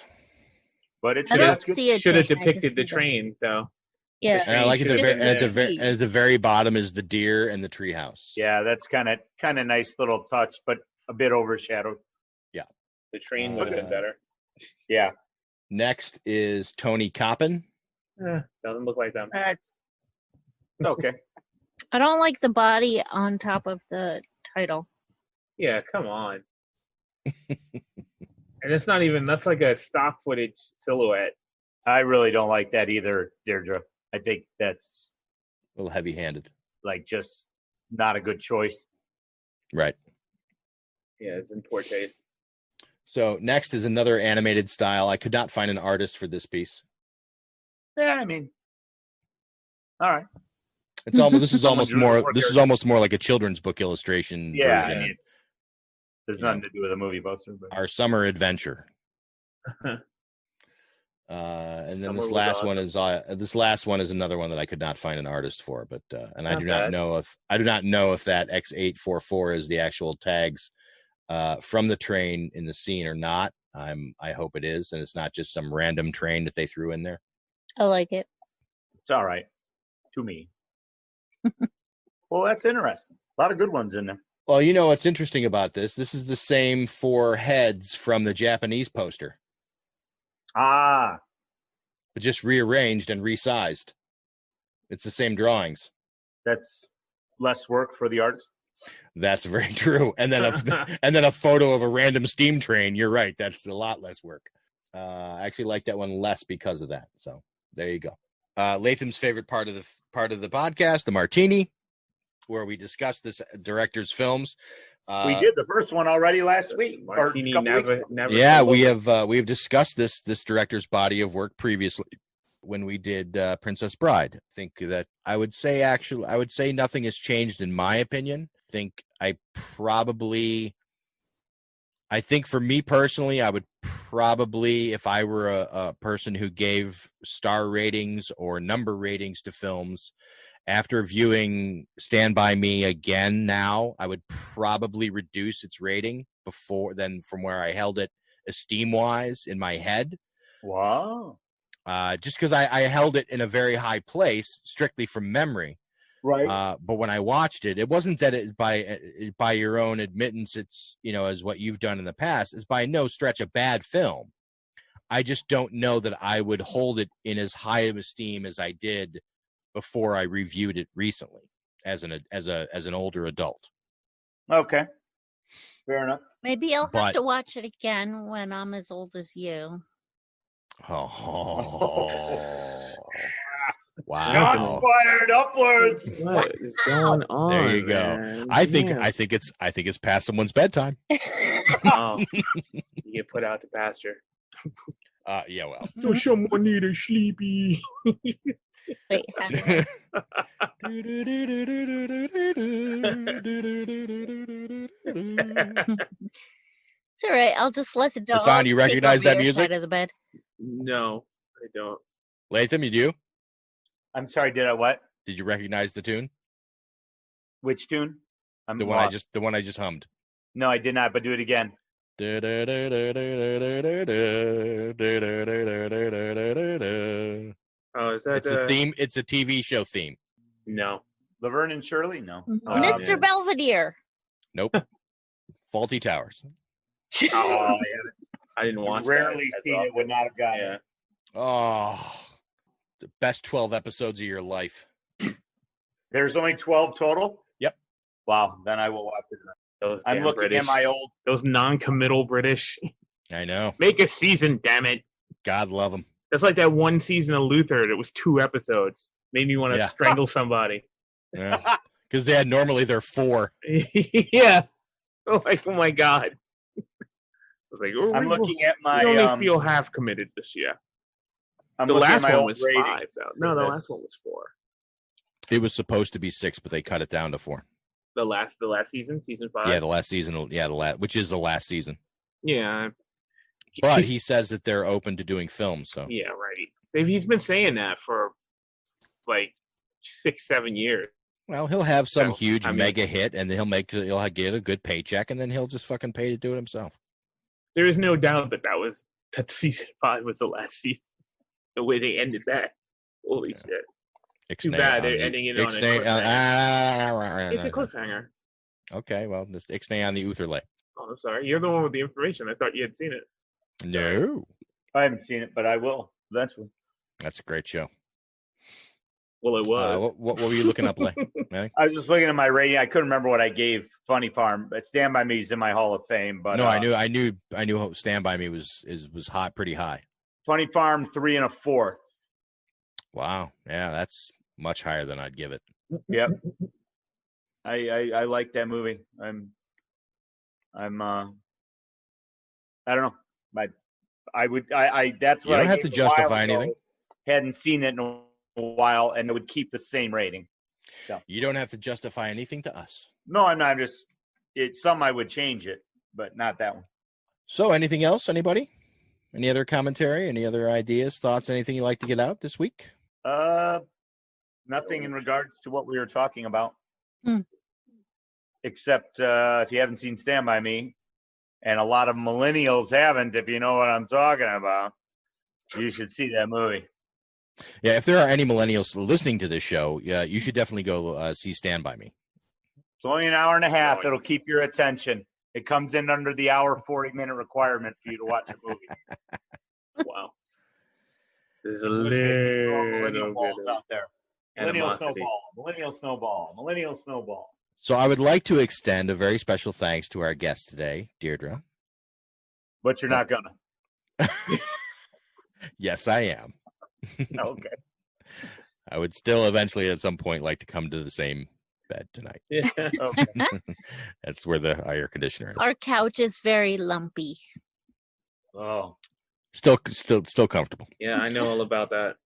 But it should have depicted the train, though. Yeah, and I like it. At the very bottom is the deer and the treehouse. Yeah, that's kind of nice little touch, but a bit overshadowed. Yeah, the train would have been better. Yeah. Next is Tony Coppin. Doesn't look like them. It's okay. I don't like the body on top of the title. Yeah, come on. And it's not even. That's like a stock footage silhouette. I really don't like that either, Deirdre. I think that's a little heavy-handed. Like, just not a good choice. Right. Yeah, it's in poor taste. So next is another animated style. I could not find an artist for this piece. Yeah, I mean, all right. It's almost. This is almost more. This is almost more like a children's book illustration version. I mean, there's nothing to do with a movie poster. But. Our summer adventure. And then this last one is another one that I could not find an artist for, but and I do not know if that X844 is the actual tags from the train in the scene or not. I hope it is, and it's not just some random train that they threw in there. I like it. It's all right to me. Well, that's interesting. A lot of good ones in there. Well, you know what's interesting about this? This is the same 4 heads from the Japanese poster. But just rearranged and resized. It's the same drawings. That's less work for the artist. That's very true. And then a photo of a random steam train. You're right. That's a lot less work. I actually like that one less because of that. So there you go. Latham's favorite part of the podcast, the Martini, where we discuss this director's films. We did the first one already last week. Martini never. Yeah, we have discussed this director's body of work previously when we did Princess Bride. I think that I would say nothing has changed in my opinion. I think for me personally, I would probably, if I were a person who gave star ratings or number ratings to films, after viewing Stand By Me again now, I would probably reduce its rating from where I held it esteem-wise in my head. Wow. Just because I held it in a very high place, strictly from memory. Right. But when I watched it, it wasn't that it by your own admittance, it's, as what you've done in the past, is by no stretch a bad film. I just don't know that I would hold it in as high of esteem as I did before I reviewed it recently as an older adult. Okay. Fair enough. Maybe I'll have to watch it again when I'm as old as you. Oh. Wow. Shots fired upwards. What is going on? There you go. Man? I think it's past someone's bedtime. Oh, you get put out to pasture. Yeah, well. Does someone need a sleepy? Wait, It's all right. I'll just let the dog. Hassan, you recognize that music? Side of the bed. No, I don't. Latham, you do? I'm sorry. Did I what? Did you recognize the tune? Which tune? The one I just hummed. No, I did not, but do it again. It's Oh, is that a theme? It's a TV show theme. No. Laverne and Shirley? No. Mr. Belvedere. Nope. Faulty Towers. Oh, I didn't watch rarely that. seen it, would not have gotten it. Oh, the best 12 episodes of your life. There's only 12 total? Yep. Wow, then I will watch it. Those I'm damn looking British, at my old... Those non-committal British. I know. Make a season, damn it. God love them. That's like that one season of Luther that was 2 episods. Made me want to strangle somebody. Yeah. Because normally they're 4. Yeah. Oh my God. I was like, I'm looking at my... We only feel half committed this year. The last one was 5, though. No, the last one was 4. It was supposed to be 6, but they cut it down to 4. The last season, season 5. Yeah, the last season. Yeah, which is the last season. Yeah. But he says that they're open to doing films. So yeah, right. He's been saying that for like 6-7 years. Well, he'll have some huge mega hit, and then he'll get a good paycheck, and then he'll just fucking pay to do it himself. There is no doubt that season 5 was the last season. The way they ended that, holy shit! Too bad they're ending it on a cliffhanger. It's a cliffhanger. Okay, well, just ixnay on the Utherley. Oh, I'm sorry. You're the one with the information. I thought you had seen it. No, I haven't seen it, but I will eventually. That's a great show. Well, it was. What were you looking up, Lay? I was just looking at my rating. I couldn't remember what I gave Funny Farm, but Stand By Me is in my Hall of Fame. But no, I knew Stand By Me was high, pretty high. Funny Farm 3 1/4. Wow, yeah, that's much higher than I'd give it. Yep. I like that movie. I don't know. That's what you don't have to justify anything. Hadn't seen it in a while, and it would keep the same rating. So. You don't have to justify anything to us. No, I'm not. It's some I would change it, but not that one. So, anything else? Anybody? Any other commentary? Any other ideas, thoughts? Anything you'd like to get out this week? Nothing in regards to what we were talking about. Except if you haven't seen Stand By Me, and a lot of millennials haven't, if you know what I'm talking about, you should see that movie. Yeah, if there are any millennials listening to this show, you should definitely go see Stand By Me. It's only an hour and a half. It'll keep your attention. It comes in under the hour 40-minute requirement for you to watch a movie. Wow. There's a little balls out there. Millennial snowball. So I would like to extend a very special thanks to our guest today, Deirdre. But you're not gonna. Yes, I am. Okay. I would still eventually at some point like to come to the same bed tonight. Yeah. Okay. That's where the air conditioner is. Our couch is very lumpy. Oh. Still comfortable. Yeah, I know all about that.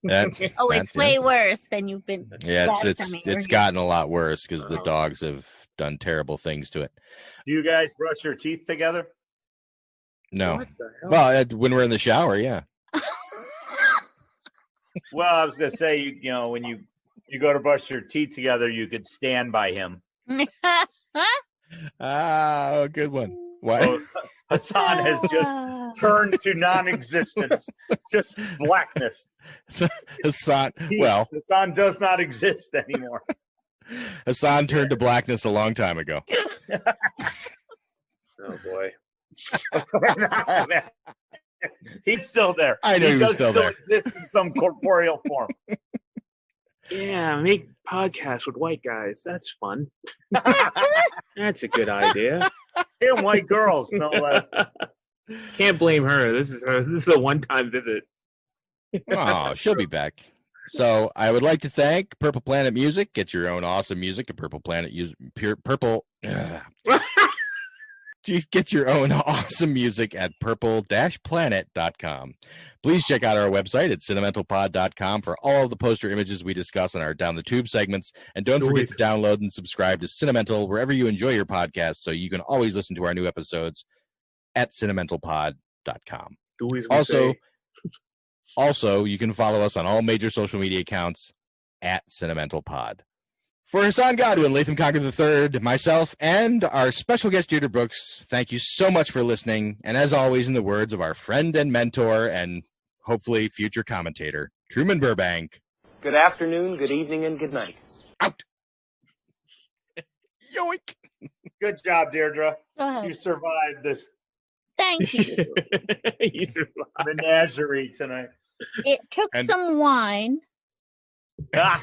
It's way worse than you've been. Yeah, it's gotten a lot worse because the dogs have done terrible things to it. Do you guys brush your teeth together? No. Well, when we're in the shower, yeah. Well, I was gonna say, when you go to brush your teeth together, you could stand by him. Good one. What? So, Hassan has just turned to non-existence, just blackness. Hassan does not exist anymore. Hassan turned to blackness a long time ago. Oh boy. He's still there. I know he does still there. Exist in some corporeal form. Yeah, make podcasts with white guys. That's fun. That's a good idea. And white girls, no less. Can't blame her. This is a one-time visit. Oh, she'll be back. So I would like to thank Purple Planet Music. Get your own awesome music at Purple Planet Purple. Get your own awesome music at purple-planet.com. Please check out our website at sentimentalpod.com for all of the poster images we discuss in our Down the Tube segments. And don't forget to download and subscribe to Sentimental wherever you enjoy your podcast so you can always listen to our new episodes at sentimentalpod.com. Also, you can follow us on all major social media accounts at sentimentalpod. For Hassan Godwin, Latham Conger III, myself, and our special guest, Deirdre Brooks, thank you so much for listening. And as always, in the words of our friend and mentor and hopefully future commentator, Truman Burbank. Good afternoon, good evening, and good night. Out. Yoink. Good job, Deirdre. Go ahead. You survived this Thank you. You survived. menagerie tonight. It took some wine. Ah.